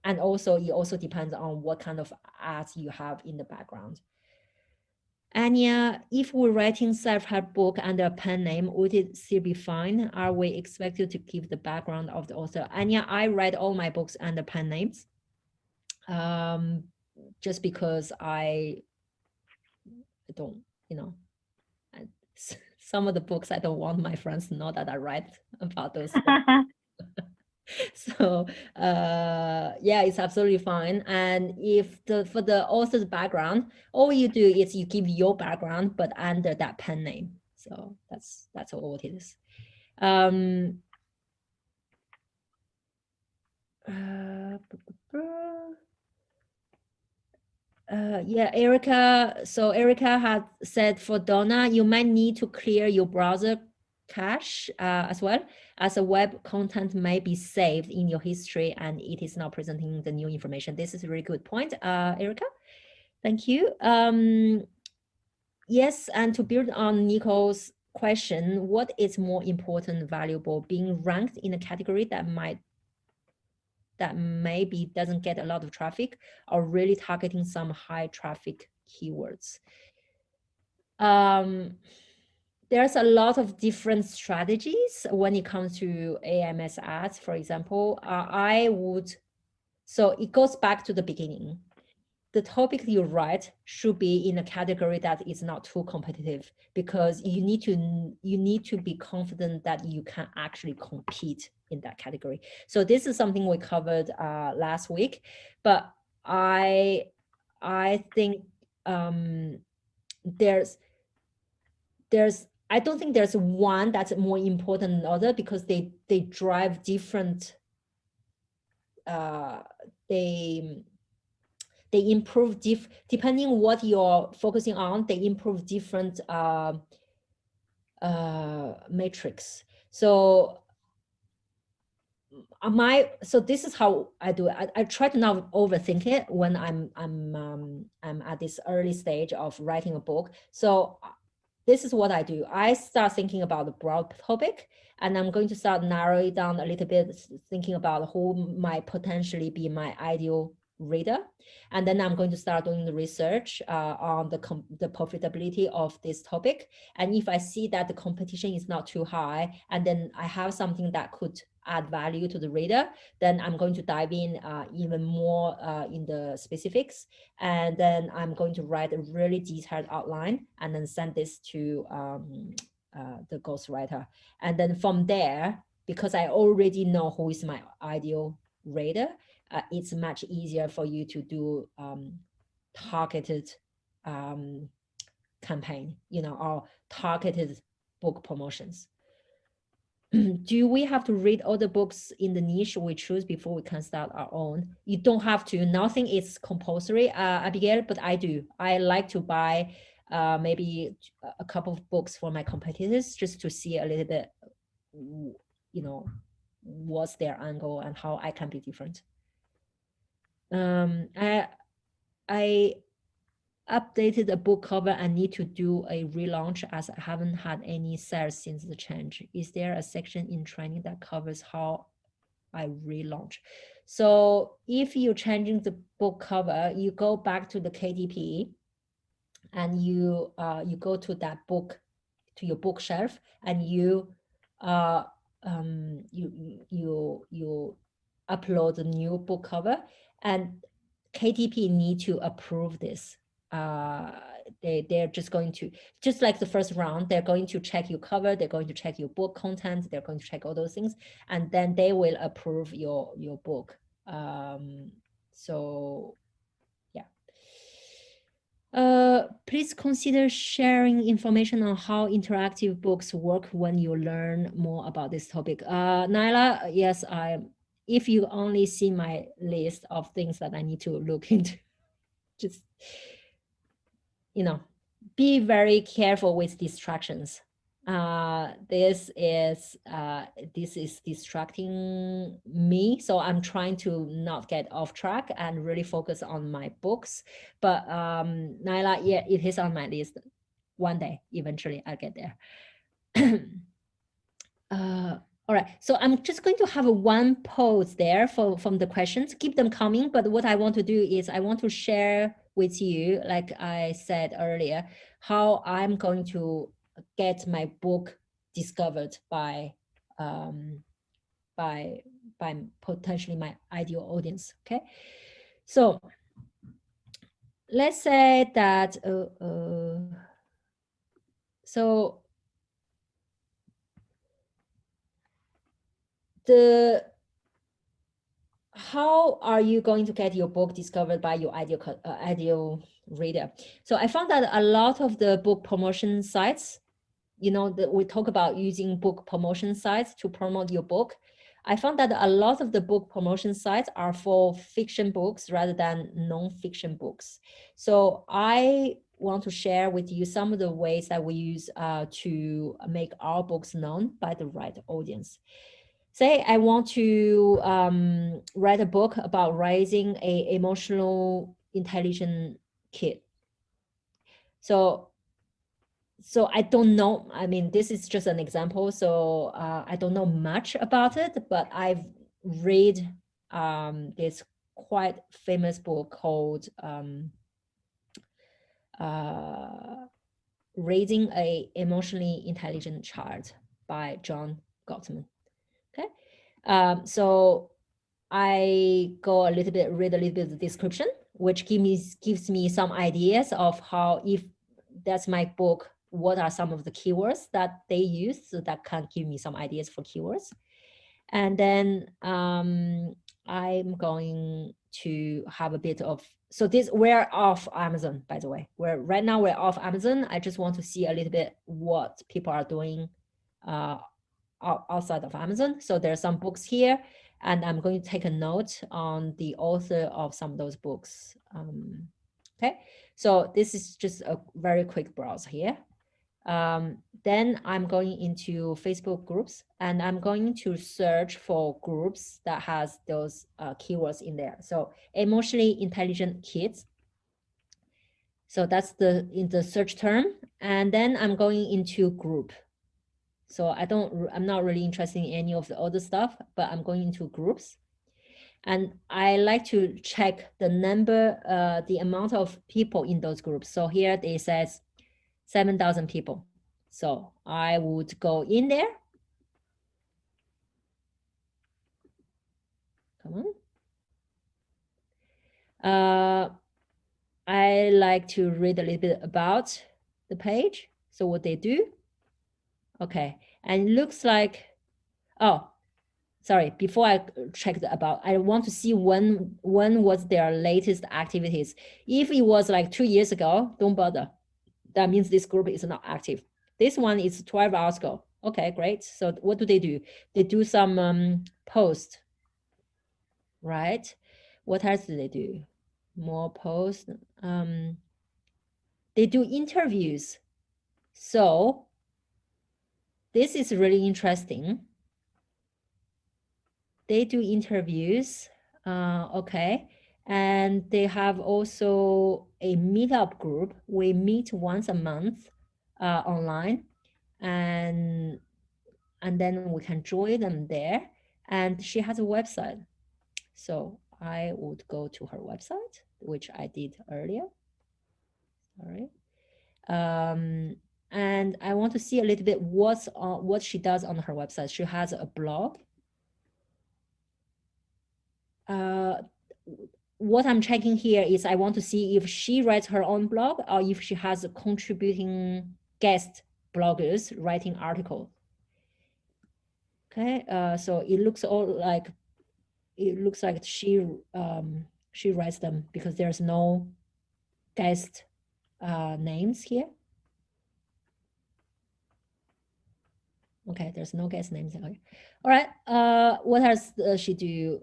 And also, it also depends on what kind of ads you have in the background. Anya, if we're writing self-help book under a pen name, would it still be fine? Are we expected to give the background of the author? Anya, I write all my books under pen names. Just because I don't, you know, some of the books I don't want my friends to know that I write about those books. So yeah, it's absolutely fine. And if for the author's background, all you do is you give your background, but under that pen name. So that's all it is. Yeah, Erica. So Erica had said for Donna, you might need to clear your browser cache as well, as a web content may be saved in your history and it is not presenting the new information. This is a really good point, Erica. Thank you. Yes, and to build on Nico's question, what is more important, valuable, being ranked in a category that maybe doesn't get a lot of traffic, or really targeting some high traffic keywords? There's a lot of different strategies when it comes to AMS ads, for example. So it goes back to the beginning. The topic you write should be in a category that is not too competitive, because you need to be confident that you can actually compete in that category. So this is something we covered last week, but I think I don't think there's one that's more important than other, because they drive different they improve depending what you're focusing on, they improve different metrics. So so this is how I do it. I try to not overthink it when I'm at this early stage of writing a book. So this is what I do. I start thinking about the broad topic, and I'm going to start narrowing it down a little bit, thinking about who might potentially be my ideal reader. And then I'm going to start doing the research on the profitability of this topic. And if I see that the competition is not too high, and then I have something that could add value to the reader, then I'm going to dive in even more in the specifics. And then I'm going to write a really detailed outline and then send this to the ghostwriter. And then from there, because I already know who is my ideal reader, it's much easier for you to do targeted campaign, or targeted book promotions. Do we have to read all the books in the niche we choose before we can start our own? You don't have to. Nothing is compulsory, Abigail, but I do. I like to buy maybe a couple of books for my competitors, just to see a little bit, what's their angle and how I can be different. I updated the book cover and need to do a relaunch, as I haven't had any sales since the change. Is there a section in training that covers how I relaunch? So if you're changing the book cover, you go back to the KDP and you go to that book, to your bookshelf, and you upload the new book cover, and KDP need to approve this. They're just going to, just like the first round, they're going to check your cover, they're going to check your book content, they're going to check all those things, and then they will approve your book. So yeah. Please consider sharing information on how interactive books work when you learn more about this topic. Naila, yes, if you only see my list of things that I need to look into, just, be very careful with distractions. This is distracting me, so I'm trying to not get off track and really focus on my books. But Naila, yeah, it is on my list. One day, eventually, I'll get there. All right, so I'm just going to have one pause there from the questions. Keep them coming, but what I want to do is I want to share with you, like I said earlier, how I'm going to get my book discovered by potentially my ideal audience. Okay, so let's say that so how are you going to get your book discovered by your ideal reader? So I found that a lot of the book promotion sites, we talk about using book promotion sites to promote your book. I found that a lot of the book promotion sites are for fiction books rather than non-fiction books. So I want to share with you some of the ways that we use to make our books known by the right audience. Say I want to write a book about raising a emotional, intelligent kid. So I don't know. I mean, this is just an example. So I don't know much about it, but I've read this quite famous book called Raising a Emotionally Intelligent Child by John Gottman. Okay. So I go read a little bit of the description, which gives me some ideas of how, if that's my book, what are some of the keywords that they use, so that can give me some ideas for keywords. And then I'm going to have a bit of, so we're off Amazon, by the way. Right now we're off Amazon. I just want to see a little bit what people are doing outside of Amazon. So there are some books here, and I'm going to take a note on the author of some of those books. Okay, so this is just a very quick browse here. Then I'm going into Facebook groups, and I'm going to search for groups that has those keywords in there. So emotionally intelligent kids. So that's in the search term. And then I'm going into group. So I'm not really interested in any of the other stuff, but I'm going into groups. And I like to check the number, the amount of people in those groups. So here it says 7,000 people. So I would go in there. Come on. I like to read a little bit about the page. So what they do. Okay, and it looks like, oh, sorry, before I check about, I want to see when was their latest activities. If it was like 2 years ago, don't bother. That means this group is not active. This one is 12 hours ago. Okay, great. So what do? They do some post, right? What else do they do? More posts. They do interviews. So this is really interesting. They do interviews. Okay. And they have also a meetup group. We meet once a month online, and then we can join them there. And she has a website. So I would go to her website, which I did earlier. Sorry. And I want to see a little bit what she does on her website. She has a blog. What I'm checking here is I want to see if she writes her own blog or if she has a contributing guest bloggers writing articles. Okay, so it looks like she writes them because there's no guest names here. Okay, there's no guest names. Okay. All right. What else does she do?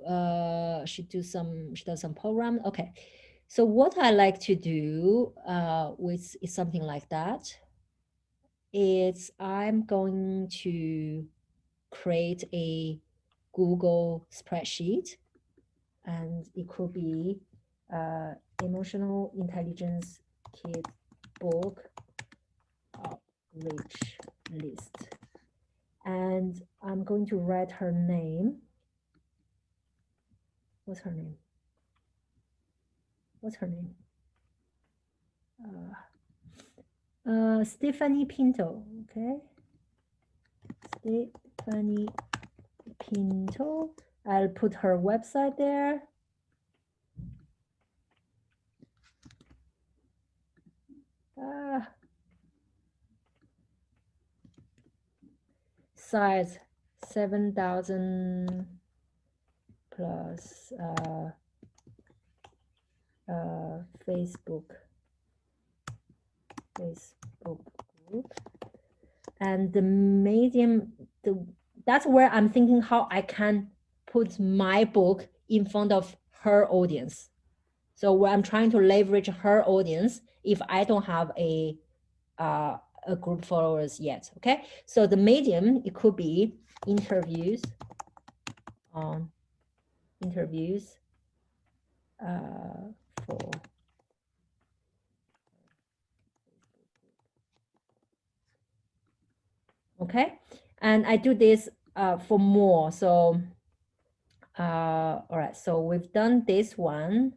She does some program. Okay. So what I like to do with is something like that. It's I'm going to create a Google spreadsheet, and it could be emotional intelligence kid book outreach list. And I'm going to write her name. What's her name? What's her name? Stephanie Pinto. Okay. Stephanie Pinto. I'll put her website there. Size 7,000 plus Facebook group, and the medium. That's where I'm thinking how I can put my book in front of her audience. So where I'm trying to leverage her audience if I don't have a group followers yet. Okay, so the medium, it could be interviews for okay, and I do this for more. So all right, so we've done this one.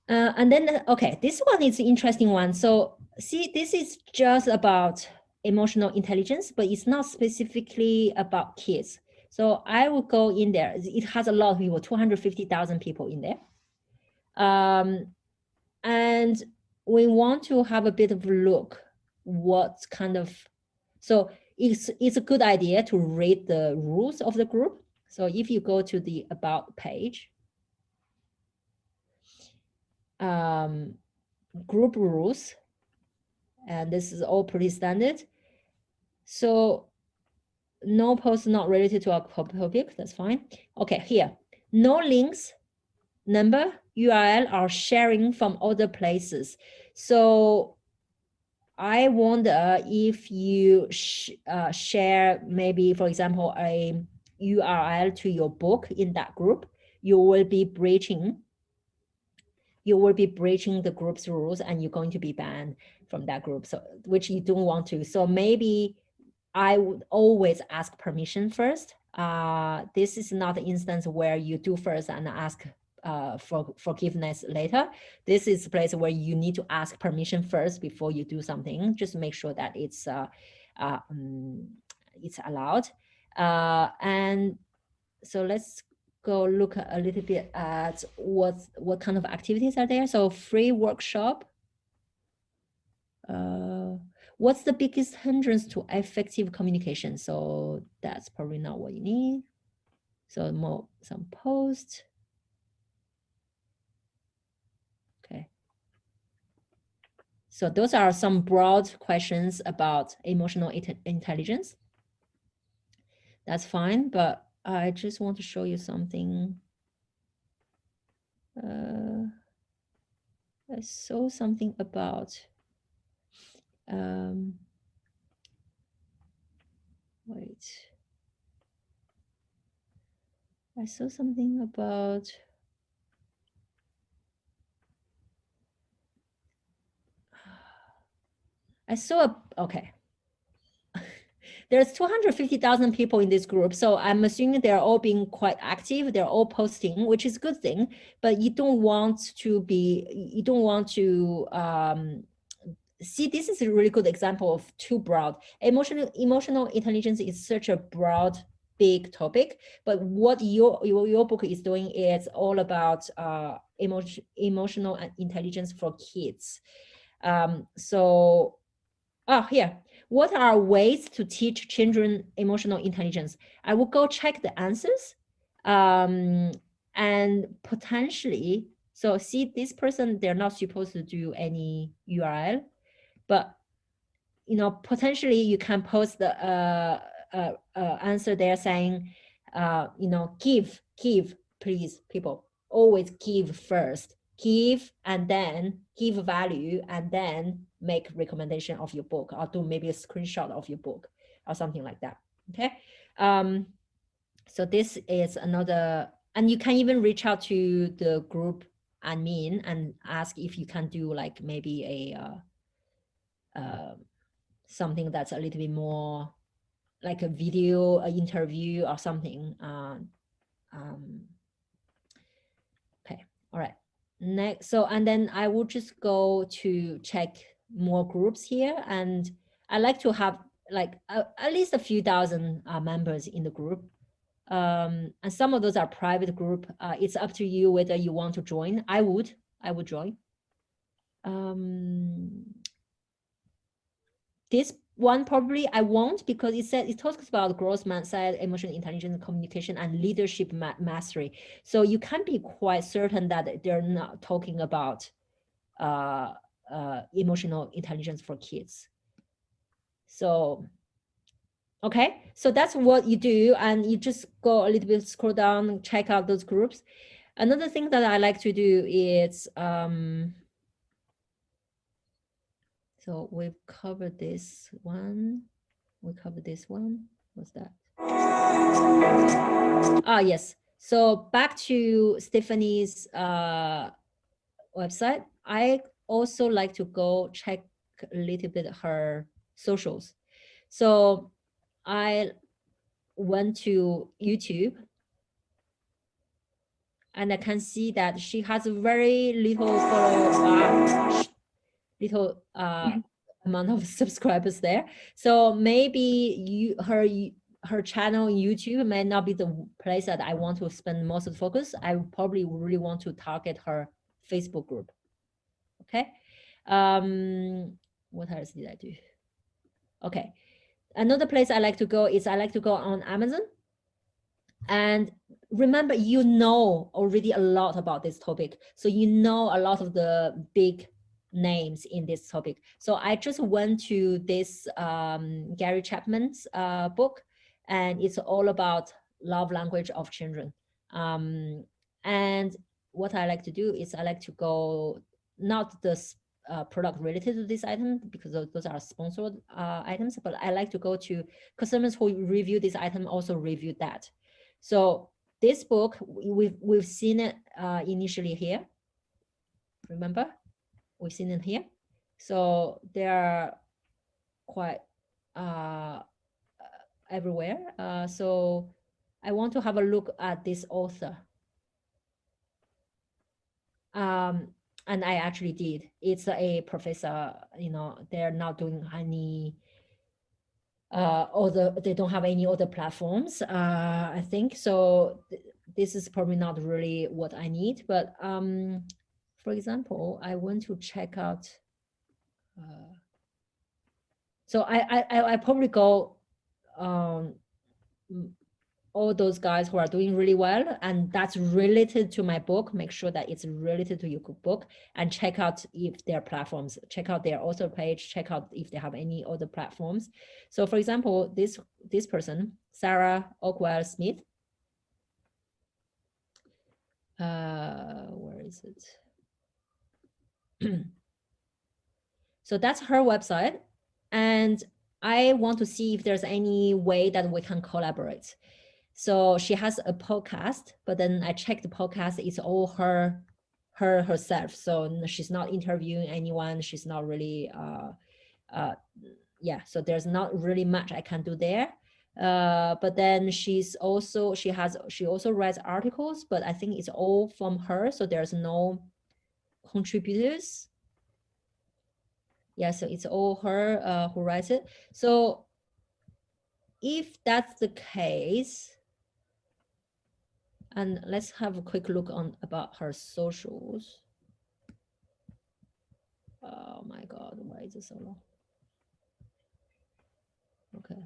And then, okay, this one is an interesting one. So see, this is just about emotional intelligence, but it's not specifically about kids. So I will go in there. It has a lot of people, 250,000 people in there. And we want to have a bit of a look what kind of, so it's a good idea to read the rules of the group. So if you go to the about page, group rules, and this is all pretty standard. So no post not related to our topic, that's fine. Okay, here, no links, number, URL are sharing from other places. So I wonder if you share maybe, for example, a URL to your book in that group, you will be breaching the group's rules, and you're going to be banned from that group, so which you don't want to. So maybe I would always ask permission first. This is not an instance where you do first and ask for forgiveness later. This is a place where you need to ask permission first before you do something. Just make sure that it's allowed. And so let's go look a little bit at what kind of activities are there. So free workshop. What's the biggest hindrance to effective communication? So that's probably not what you need. So more some posts. Okay. So those are some broad questions about emotional intelligence. That's fine, but I just want to show you something. I saw something about wait. I saw something about okay. There's 250,000 people in this group, so I'm assuming they're all being quite active. They're all posting, which is a good thing. But you don't want to see. This is a really good example of too broad. Emotional intelligence is such a broad, big topic. But what your book is doing is all about emotional intelligence for kids. So, here. What are ways to teach children emotional intelligence? I will go check the answers and potentially So see, this person, they're not supposed to do any URL, but you know, potentially you can post the answer there saying, you know, give, please, people, always give first, give, and then give value, and then make recommendation of your book, or do maybe a screenshot of your book or something like that. Okay. So this is another, and you can even reach out to the group admin and ask if you can do like maybe a something that's a little bit more like a video, an interview or something. Okay, all right. Next, so, and then I will just go to check more groups here. And I like to have like at least a few thousand members in the group. And some of those are private group. It's up to you whether you want to join. I would join. This one probably I won't, because it talks about growth mindset, emotional intelligence, communication, and leadership mastery. So you can be quite certain that they're not talking about emotional intelligence for kids. So, okay, so that's what you do, and you just go a little bit, scroll down, check out those groups. Another thing that I like to do is, so we've covered this one. We covered this one. What's that? Ah, yes. So back to Stephanie's website. I also like to go check a little bit her socials. So I went to YouTube, and I can see that she has a very little amount of subscribers there. So maybe her channel on YouTube may not be the place that I want to spend most of the focus. I probably really want to target her Facebook group. Okay. What else did I do? Okay. Another place I like to go is I like to go on Amazon. And remember, you know already a lot about this topic. So you know a lot of the big names in this topic. So I just went to this Gary Chapman's book, and it's all about love language of children. And what I like to do is I like to go, not the product related to this item, because those are sponsored items, but I like to go to customers who review this item also review that. So this book, we've seen it initially here. Remember, we've seen it here. So they are quite everywhere. So I want to have a look at this author. And I actually did. It's a professor, you know, they're not doing any they don't have any other platforms, I think. So this is probably not really what I need. But for example, I want to check out. So I probably go all those guys who are doing really well, and that's related to my book. Make sure that it's related to your book, and check out if their platforms, check out their author page, check out if they have any other platforms. So for example, this person, Sarah Oakwell Smith, where is it? So that's her website, and I want to see if there's any way that we can collaborate. So she has a podcast, but then I checked the podcast, it's all herself. So she's not interviewing anyone. She's not really, yeah, so there's not really much I can do there. But then she also writes articles, but I think it's all from her. So there's no contributors. Yeah, so it's all her who writes it. So if that's the case, and let's have a quick look on about her socials. Oh my God, why is it so long? Okay.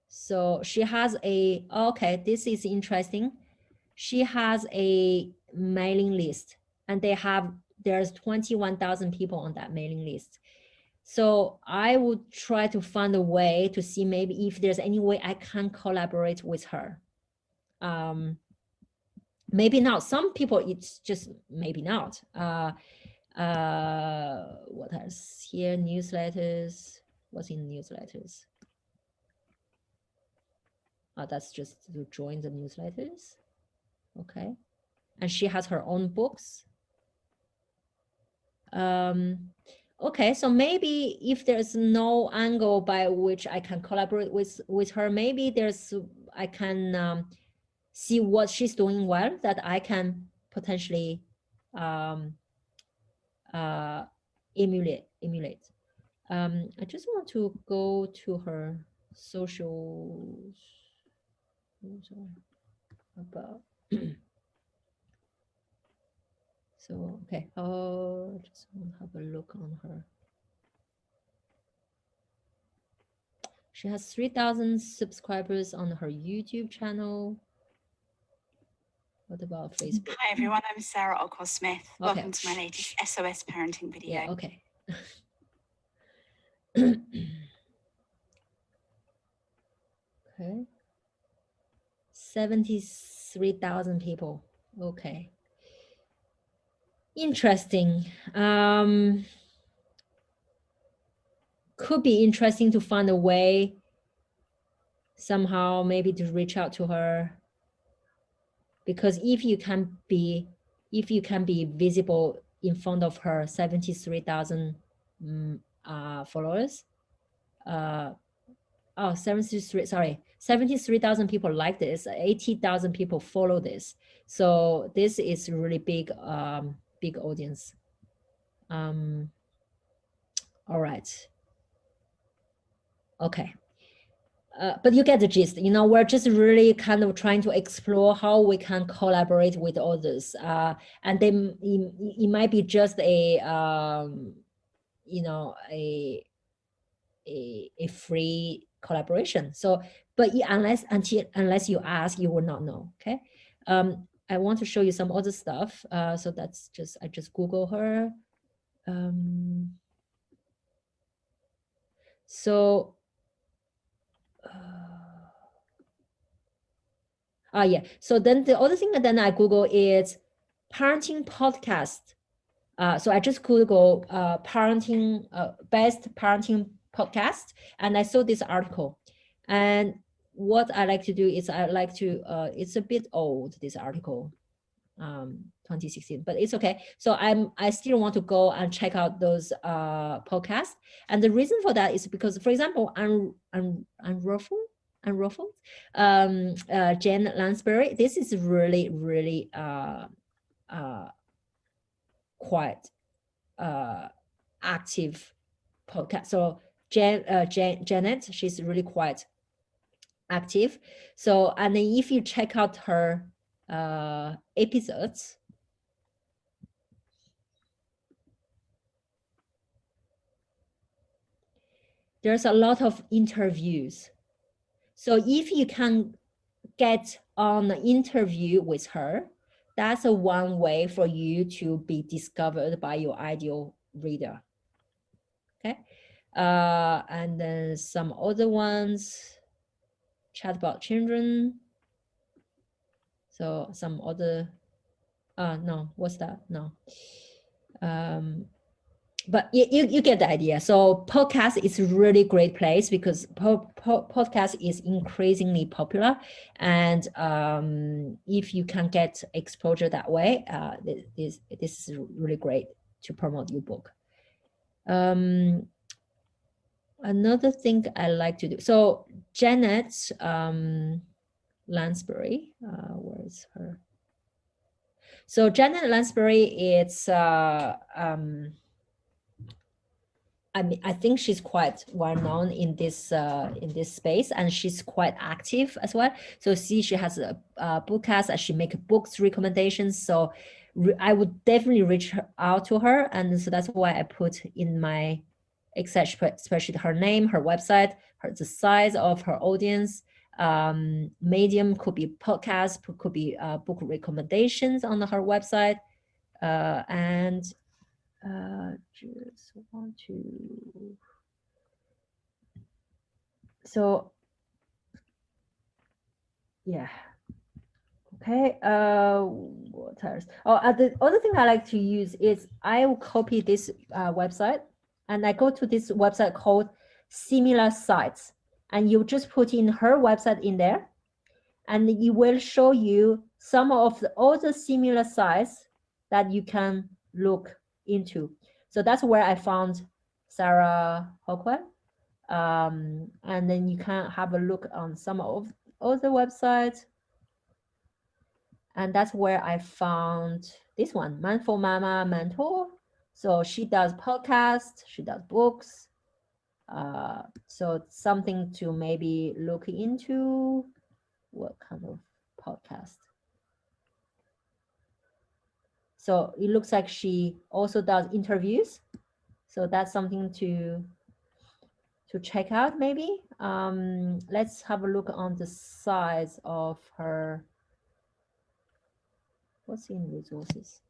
So she has okay, this is interesting. She has a mailing list, and there's 21,000 people on that mailing list. So I would try to find a way to see maybe if there's any way I can collaborate with her. Maybe not. Some people, it's just maybe not. What else here? Newsletters. What's in newsletters? That's just to join the newsletters. Okay. And she has her own books. Okay, so maybe if there's no angle by which I can collaborate with her, maybe I can see what she's doing well that I can potentially emulate. I just want to go to her socials. About so okay, just want to have a look on her. She has 3,000 subscribers on her YouTube channel. What about Facebook? Hi everyone, I'm Sarah Ockwell-Smith. Okay. Welcome to my latest SOS parenting video. Yeah, okay. Okay. 73,000 people. Okay. Interesting. Could be interesting to find a way somehow maybe to reach out to her, because if you can be visible in front of her 73,000 followers, 73,000 people like this, 80,000 people follow this, so this is really big big audience. All right, okay. But you get the gist. You know, we're just really kind of trying to explore how we can collaborate with others, and then it might be just a you know, a free collaboration. So, but unless you ask, you will not know. Okay. I want to show you some other stuff. So that's just, I just Google her. So. Yeah. So then the other thing that then I Google is parenting podcast. So I just Google parenting best parenting podcast, and I saw this article. And what I like to do is I like to it's a bit old, this article, 2016, but it's okay. So I still want to go and check out those podcasts. And the reason for that is because, for example, Unruffled, Jen Lansbury, this is really quite active podcast. So Janet, she's really quite active. So, and then if you check out her episodes, there's a lot of interviews. So if you can get on an interview with her, that's a one way for you to be discovered by your ideal reader. Okay. And then some other ones, chat about children. So some other, no, what's that? No. But you get the idea. So podcast is a really great place because podcast is increasingly popular. And if you can get exposure that way, this is really great to promote your book. Another thing I like to do. So Janet Lansbury, where is her? So Janet Lansbury, it's I mean, I think she's quite well known in this space, and she's quite active as well. So see, she has a podcast, and she makes books recommendations. So I would definitely reach out to her, and so that's why I put in my Excel spreadsheet her name, her website, the size of her audience, Medium could be podcast, could be book recommendations on her website. And just want to, so yeah. Okay, what else? Oh, the other thing I like to use is I will copy this website and I go to this website called Similar Sites, and you just put in her website in there, and it will show you some of the other similar sites that you can look into. So that's where I found Sarah Hockwell. And then you can have a look on some of other websites. And that's where I found this one, Mindful Mama Mentor. So she does podcasts, she does books. So something to maybe look into. What kind of podcast? So it looks like she also does interviews. So that's something to check out maybe. Let's have a look on the size of her. What's in resources?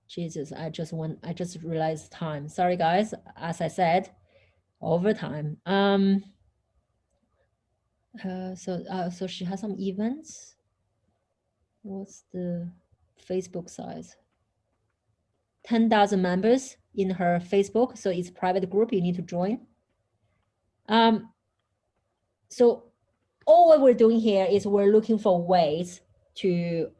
Jesus, I just realized time. Sorry guys, as I said, overtime. So she has some events. What's the Facebook size? 10,000 members in her Facebook. So it's a private group you need to join. So all what we're doing here is we're looking for ways to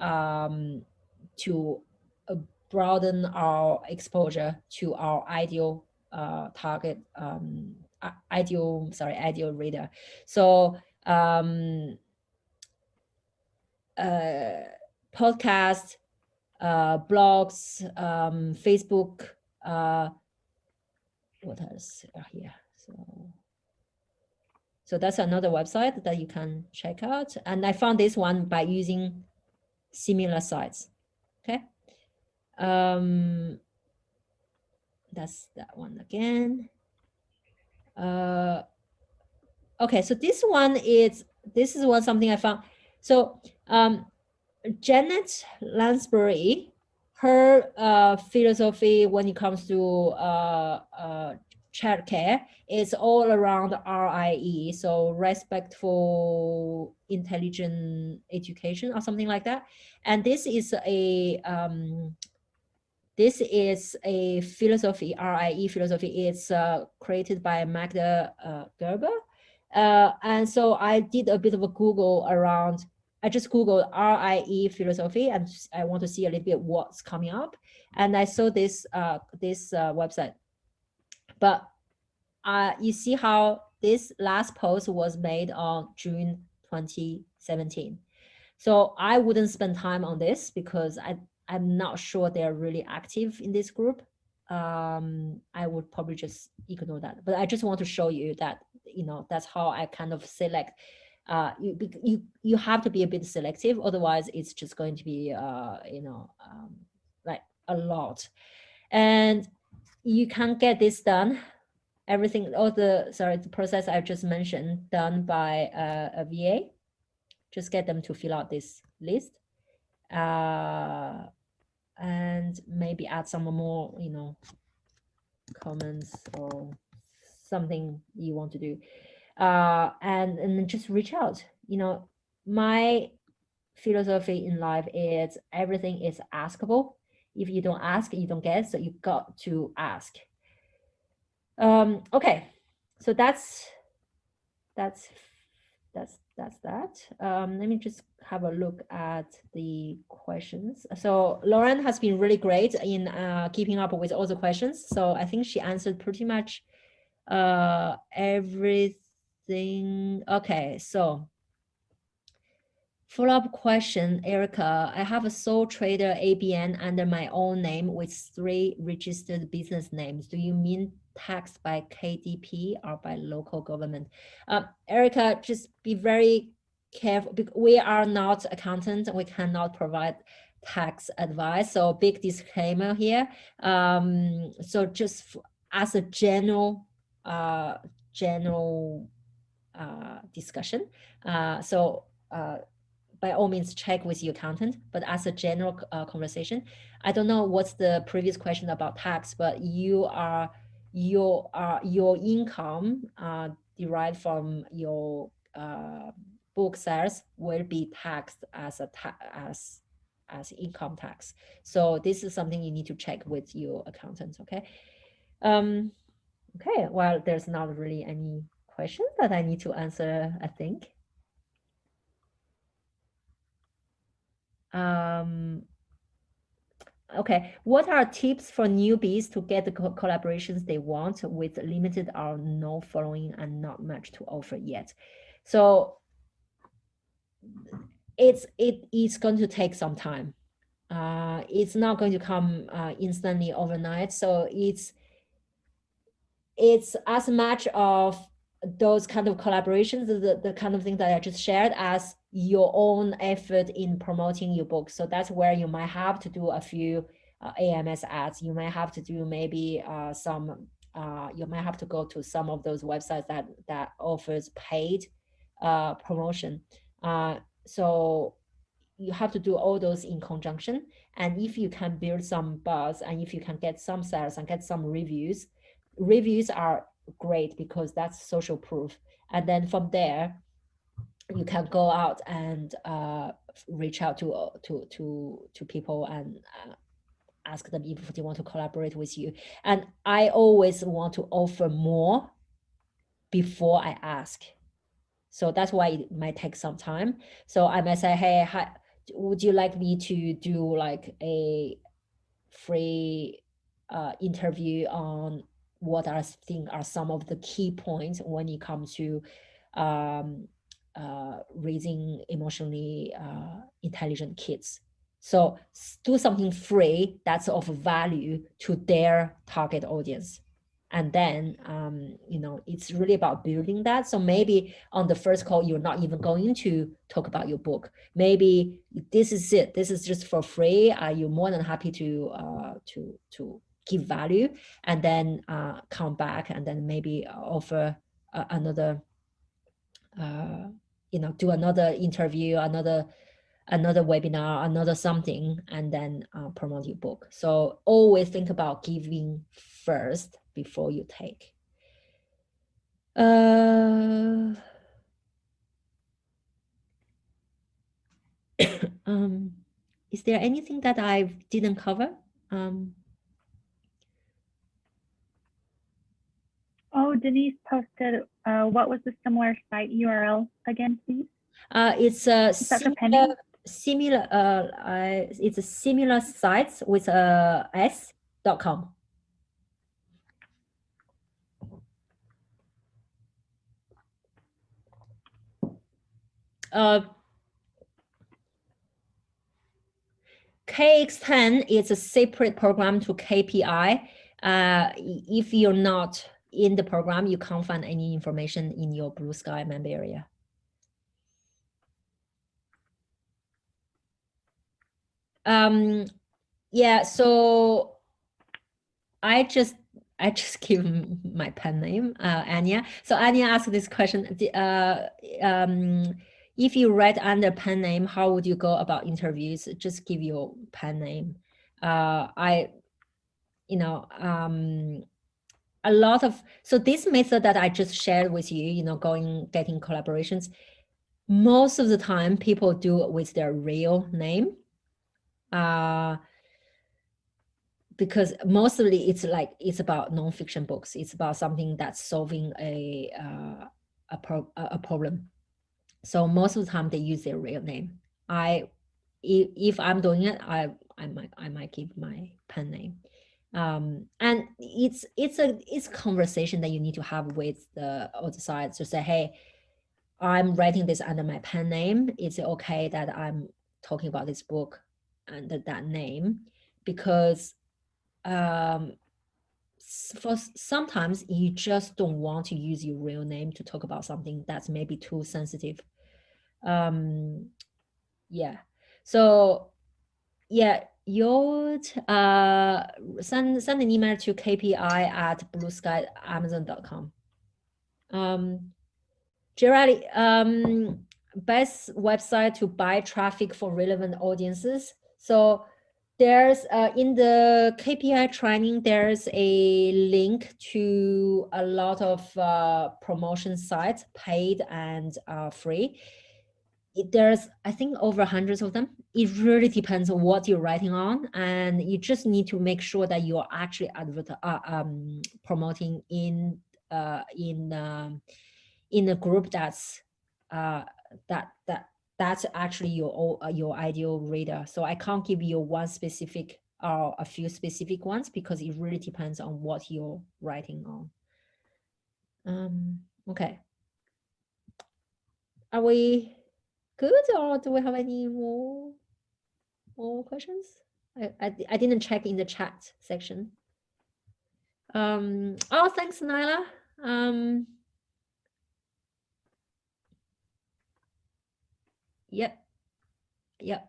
broaden our exposure to our ideal target, ideal reader. So podcasts, blogs, Facebook, what else here? So that's another website that you can check out. And I found this one by using similar sites. Okay. That's that one again. Okay, so this is something I found. So Janet Lansbury, her philosophy when it comes to childcare is all around RIE, so respectful, intelligent education or something like that. And this is a philosophy, RIE philosophy. It's created by Magda Gerber. And so I did a bit of a Google around. I just Googled RIE philosophy, and I want to see a little bit what's coming up. And I saw this website. But you see how this last post was made on June 2017. So I wouldn't spend time on this because I'm not sure they're really active in this group. I would probably just ignore that. But I just want to show you that, that's how I kind of select. You have to be a bit selective, otherwise it's just going to be, like a lot. And you can get this done. Everything, the process I just mentioned, done by a VA. Just get them to fill out this list, and maybe add some more, comments or something you want to do, and just reach out. My philosophy in life is everything is askable. If you don't ask, you don't get. So you got to ask. Okay, so that's that. Let me just have a look at the questions. So Lauren has been really great in keeping up with all the questions. So I think she answered pretty much everything. Okay, so follow-up question, Erica. I have a sole trader ABN under my own name with 3 registered business names. Do you mean taxed by KDP or by local government? Erica, just be very careful. We are not accountants. We cannot provide tax advice. So big disclaimer here. So just as a general general discussion. So by all means check with your accountant, but as a general conversation, I don't know what's the previous question about tax, but your income derived from your book sales will be taxed as as income tax. So this is something you need to check with your accountant. Okay. Okay, well, there's not really any questions that I need to answer, I think. Okay, what are tips for newbies to get the collaborations they want with limited or no following and not much to offer yet? So it is going to take some time. It's not going to come instantly overnight. So it's as much of those kind of collaborations, the kind of thing that I just shared, as your own effort in promoting your book. So that's where you might have to do a few AMS ads. You might have to do maybe you might have to go to some of those websites that offers paid promotion. So you have to do all those in conjunction. And if you can build some buzz, and if you can get some sales and get some reviews are great because that's social proof. And then from there, you can go out and reach out to people and ask them if they want to collaborate with you. And I always want to offer more before I ask. So that's why it might take some time. So I might say, hey, hi, would you like me to do like a free interview on what I think are some of the key points when it comes to raising emotionally intelligent kids. So do something free that's of value to their target audience. And then, it's really about building that. So maybe on the first call, you're not even going to talk about your book. Maybe this is it. This is just for free. You're more than happy to give value, and then come back and then maybe offer another, do another interview, another webinar, another something, and then promote your book. So always think about giving first before you take. Is there anything that I didn't cover? Denise posted, what was the similar site URL again, please? It's a similar it's a similar sites with s.com. KX10 is a separate program to KPI. If you're not in the program, you can't find any information in your Blue Sky member area. Yeah, so I just give my pen name, Anya. So Anya asked this question. If you write under pen name, how would you go about interviews? Just give your pen name. A lot of, so this method that I just shared with you, getting collaborations, most of the time people do it with their real name. Because mostly it's about nonfiction books. It's about something that's solving a problem. So most of the time they use their real name. If I'm doing it, I might give my pen name. And it's a conversation that you need to have with the other side to say, hey, I'm writing this under my pen name. Is it okay that I'm talking about this book under that name? Because for sometimes you just don't want to use your real name to talk about something that's maybe too sensitive. Yeah. So yeah, you send an email to KPI@blueskyamazon.com. Gerald, best website to buy traffic for relevant audiences. So there's in the KPI training, there's a link to a lot of promotion sites, paid and free. There's, I think, over hundreds of them. It really depends on what you're writing on, and you just need to make sure that you're actually promoting in a group that's that's actually your ideal reader. So I can't give you one specific or a few specific ones because it really depends on what you're writing on. Okay. Are we good, or do we have any more questions? I didn't check in the chat section. Oh, thanks, Nyla. Yep.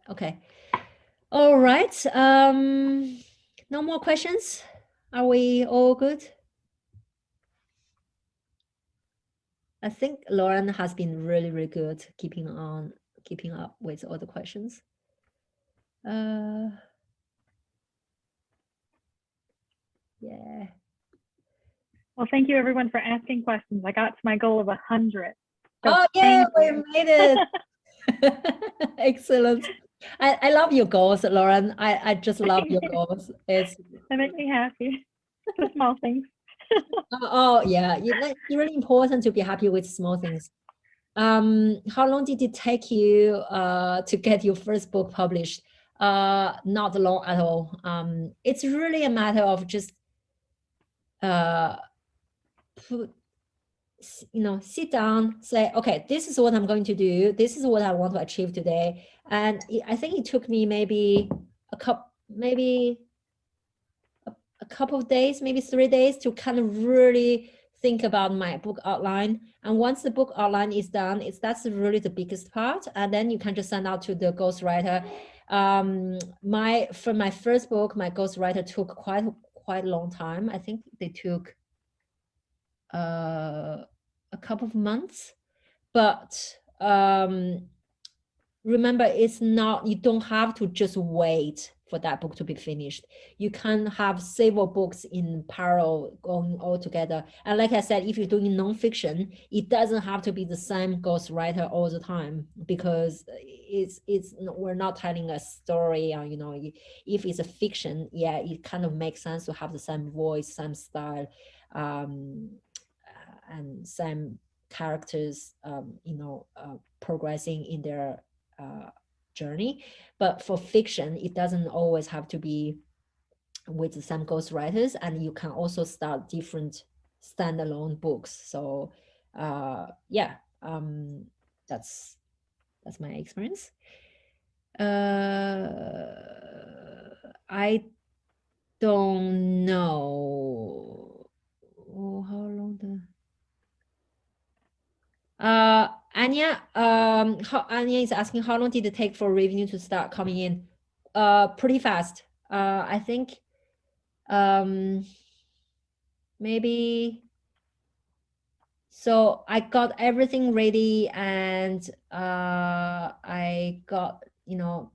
Okay. All right. No more questions. Are we all good? I think Lauren has been really, really good keeping up with all the questions. Yeah. Well, thank you everyone for asking questions. I got to my goal of 100. So oh yeah, we made it. Excellent. I love your goals, Lauren. I just love your goals. They make me happy. The small things. Oh yeah, it's really important to be happy with small things. How long did it take you to get your first book published? Not long at all. It's really a matter of just sit down, say, okay, this is what I'm going to do. This is what I want to achieve today. And I think it took me maybe a couple of days, maybe 3 days to kind of really think about my book outline. And once the book outline is done, that's really the biggest part. And then you can just send out to the ghostwriter. For my first book, my ghostwriter took quite a long time. I think they took a couple of months, but remember, it's not, you don't have to just wait for that book to be finished. You can have several books in parallel going all together. And like I said, if you're doing nonfiction, it doesn't have to be the same ghostwriter all the time, because we're not telling a story. If it's a fiction, yeah, it kind of makes sense to have the same voice, same style, and same characters, progressing in their journey. But for fiction, it doesn't always have to be with the same ghostwriters, and you can also start different standalone books. So yeah, that's my experience. I don't know how long Anya, Anya is asking how long did it take for revenue to start coming in? Pretty fast. I think maybe. So I got everything ready, and I got,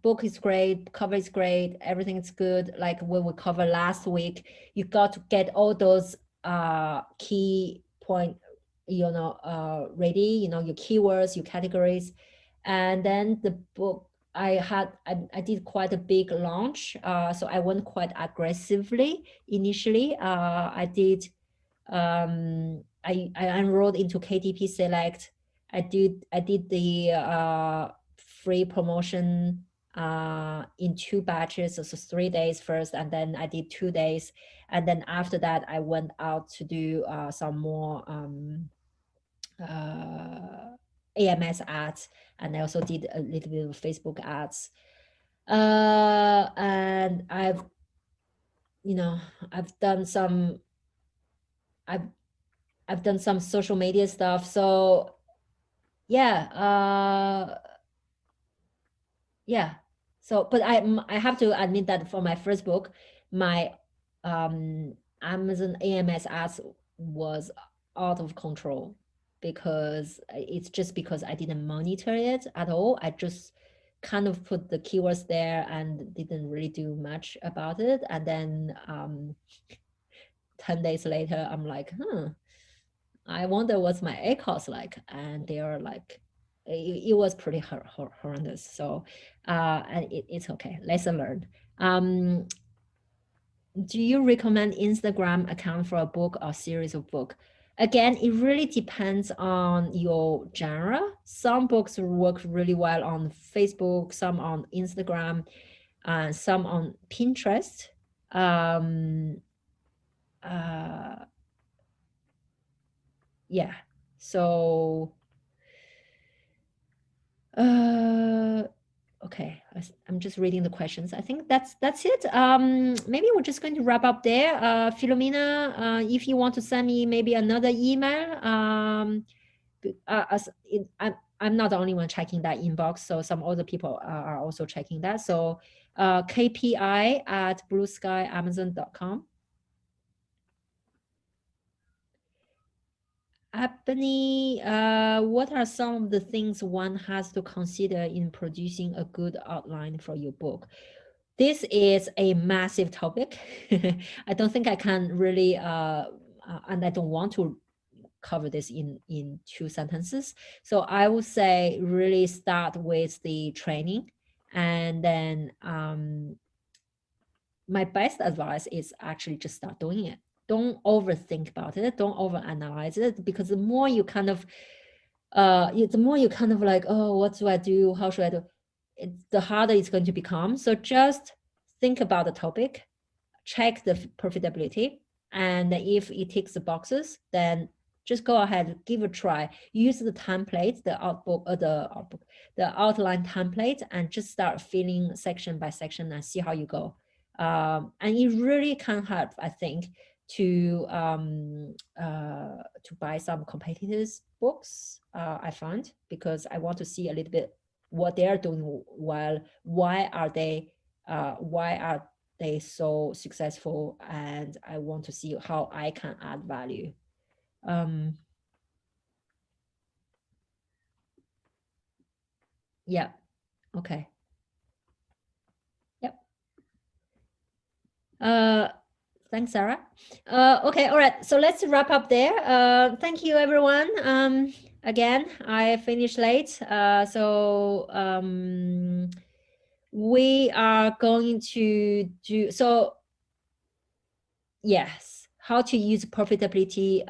book is great, cover is great, everything is good. Like what we covered last week, you got to get all those key point, ready, your keywords, your categories. And then the book, I did quite a big launch. So I went quite aggressively initially. I did, I enrolled into KDP Select. I did the free promotion in 2 batches, so 3 days first, and then I did 2 days, and then after that I went out to do some more AMS ads, and I also did a little bit of Facebook ads, and I've done some I've done some social media stuff. So yeah, yeah. So, but I have to admit that for my first book, my Amazon AMS ads was out of control. because it's just because I didn't monitor it at all. I just kind of put the keywords there and didn't really do much about it. And then 10 days later, I'm like, I wonder what's my ACOS like. And they are like, it was pretty horrendous. So and it's okay, lesson learned. Do you recommend Instagram account for a book or series of book? Again, it really depends on your genre. Some books work really well on Facebook, some on Instagram, some on Pinterest. Yeah, so okay, I'm just reading the questions. I think that's it. Maybe we're just going to wrap up there. Philomena, if you want to send me maybe another email, I'm not the only one checking that inbox, so some other people are also checking that. So kpi@blueskyamazon.com. Ebony, what are some of the things one has to consider in producing a good outline for your book? This is a massive topic. I don't think I can really, and I don't want to cover this in 2 sentences. So I would say really start with the training, and then my best advice is actually just start doing it. Don't overthink about it. Don't overanalyze it, because the more you kind of, like, oh, what do I do? How should I do? The harder it's going to become. So just think about the topic, check the profitability, and if it ticks the boxes, then just go ahead, give a try. Use the template, the outline template, and just start filling section by section and see how you go. And it really can help, I think, to buy some competitors' books. I found, because I want to see a little bit what they are doing well. Why are they so successful? And I want to see how I can add value. Yeah. Okay. Yep. Thanks, Sarah. Okay, all right. So let's wrap up there. Thank you, everyone. Again, I finished late. So we are going to do, so yes, how to use profitability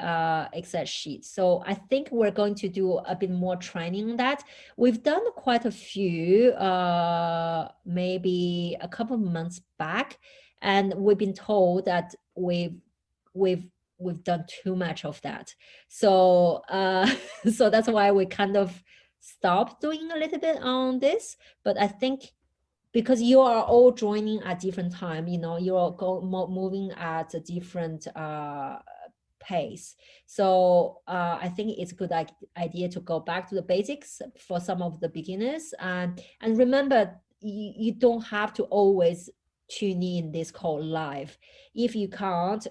Excel sheets. So I think we're going to do a bit more training on that. We've done quite a few, maybe a couple of months back, and we've been told that we've done too much of that. So so that's why we kind of stopped doing a little bit on this. But I think, because you are all joining at different time, you're moving at a different pace. So I think it's a good idea to go back to the basics for some of the beginners. And remember, you don't have to always tune in this call live. If you can't,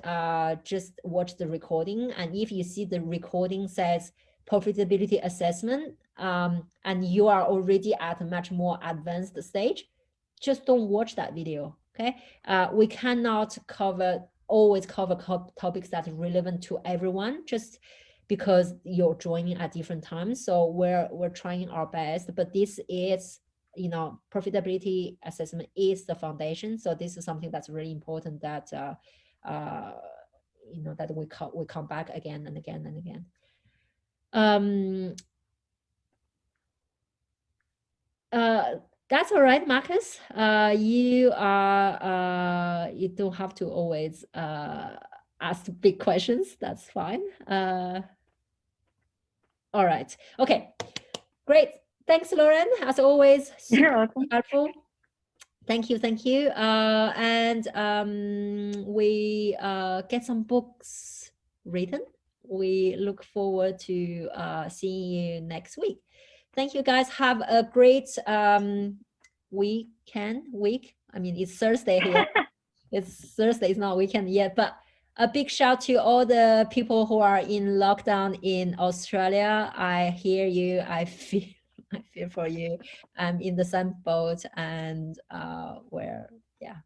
just watch the recording. And if you see the recording says profitability assessment, and you are already at a much more advanced stage, just don't watch that video. Okay, we cannot always cover topics that are relevant to everyone, just because you're joining at different times. So we're trying our best, but this is, profitability assessment is the foundation. So this is something that's really important, that that we come back again and again and again. That's all right, Marcus. You don't have to always ask big questions. That's fine. All right. Okay. Great. Thanks, Lauren. As always, You're welcome. helpful. Thank you. Thank you. And we get some books written. We look forward to seeing you next week. Thank you, guys. Have a great week. I mean, it's Thursday here. It's Thursday. It's not weekend yet, but a big shout to all the people who are in lockdown in Australia. I hear you. I feel for you. I'm in the same boat, and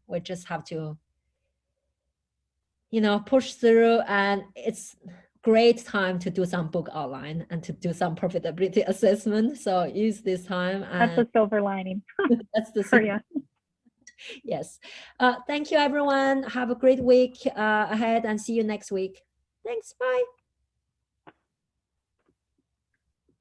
we just have to, push through. And it's great time to do some book outline and to do some profitability assessment. So use this time. That's And the silver lining. that's the For you. Yes. Thank you, everyone. Have a great week ahead and see you next week. Thanks. Bye.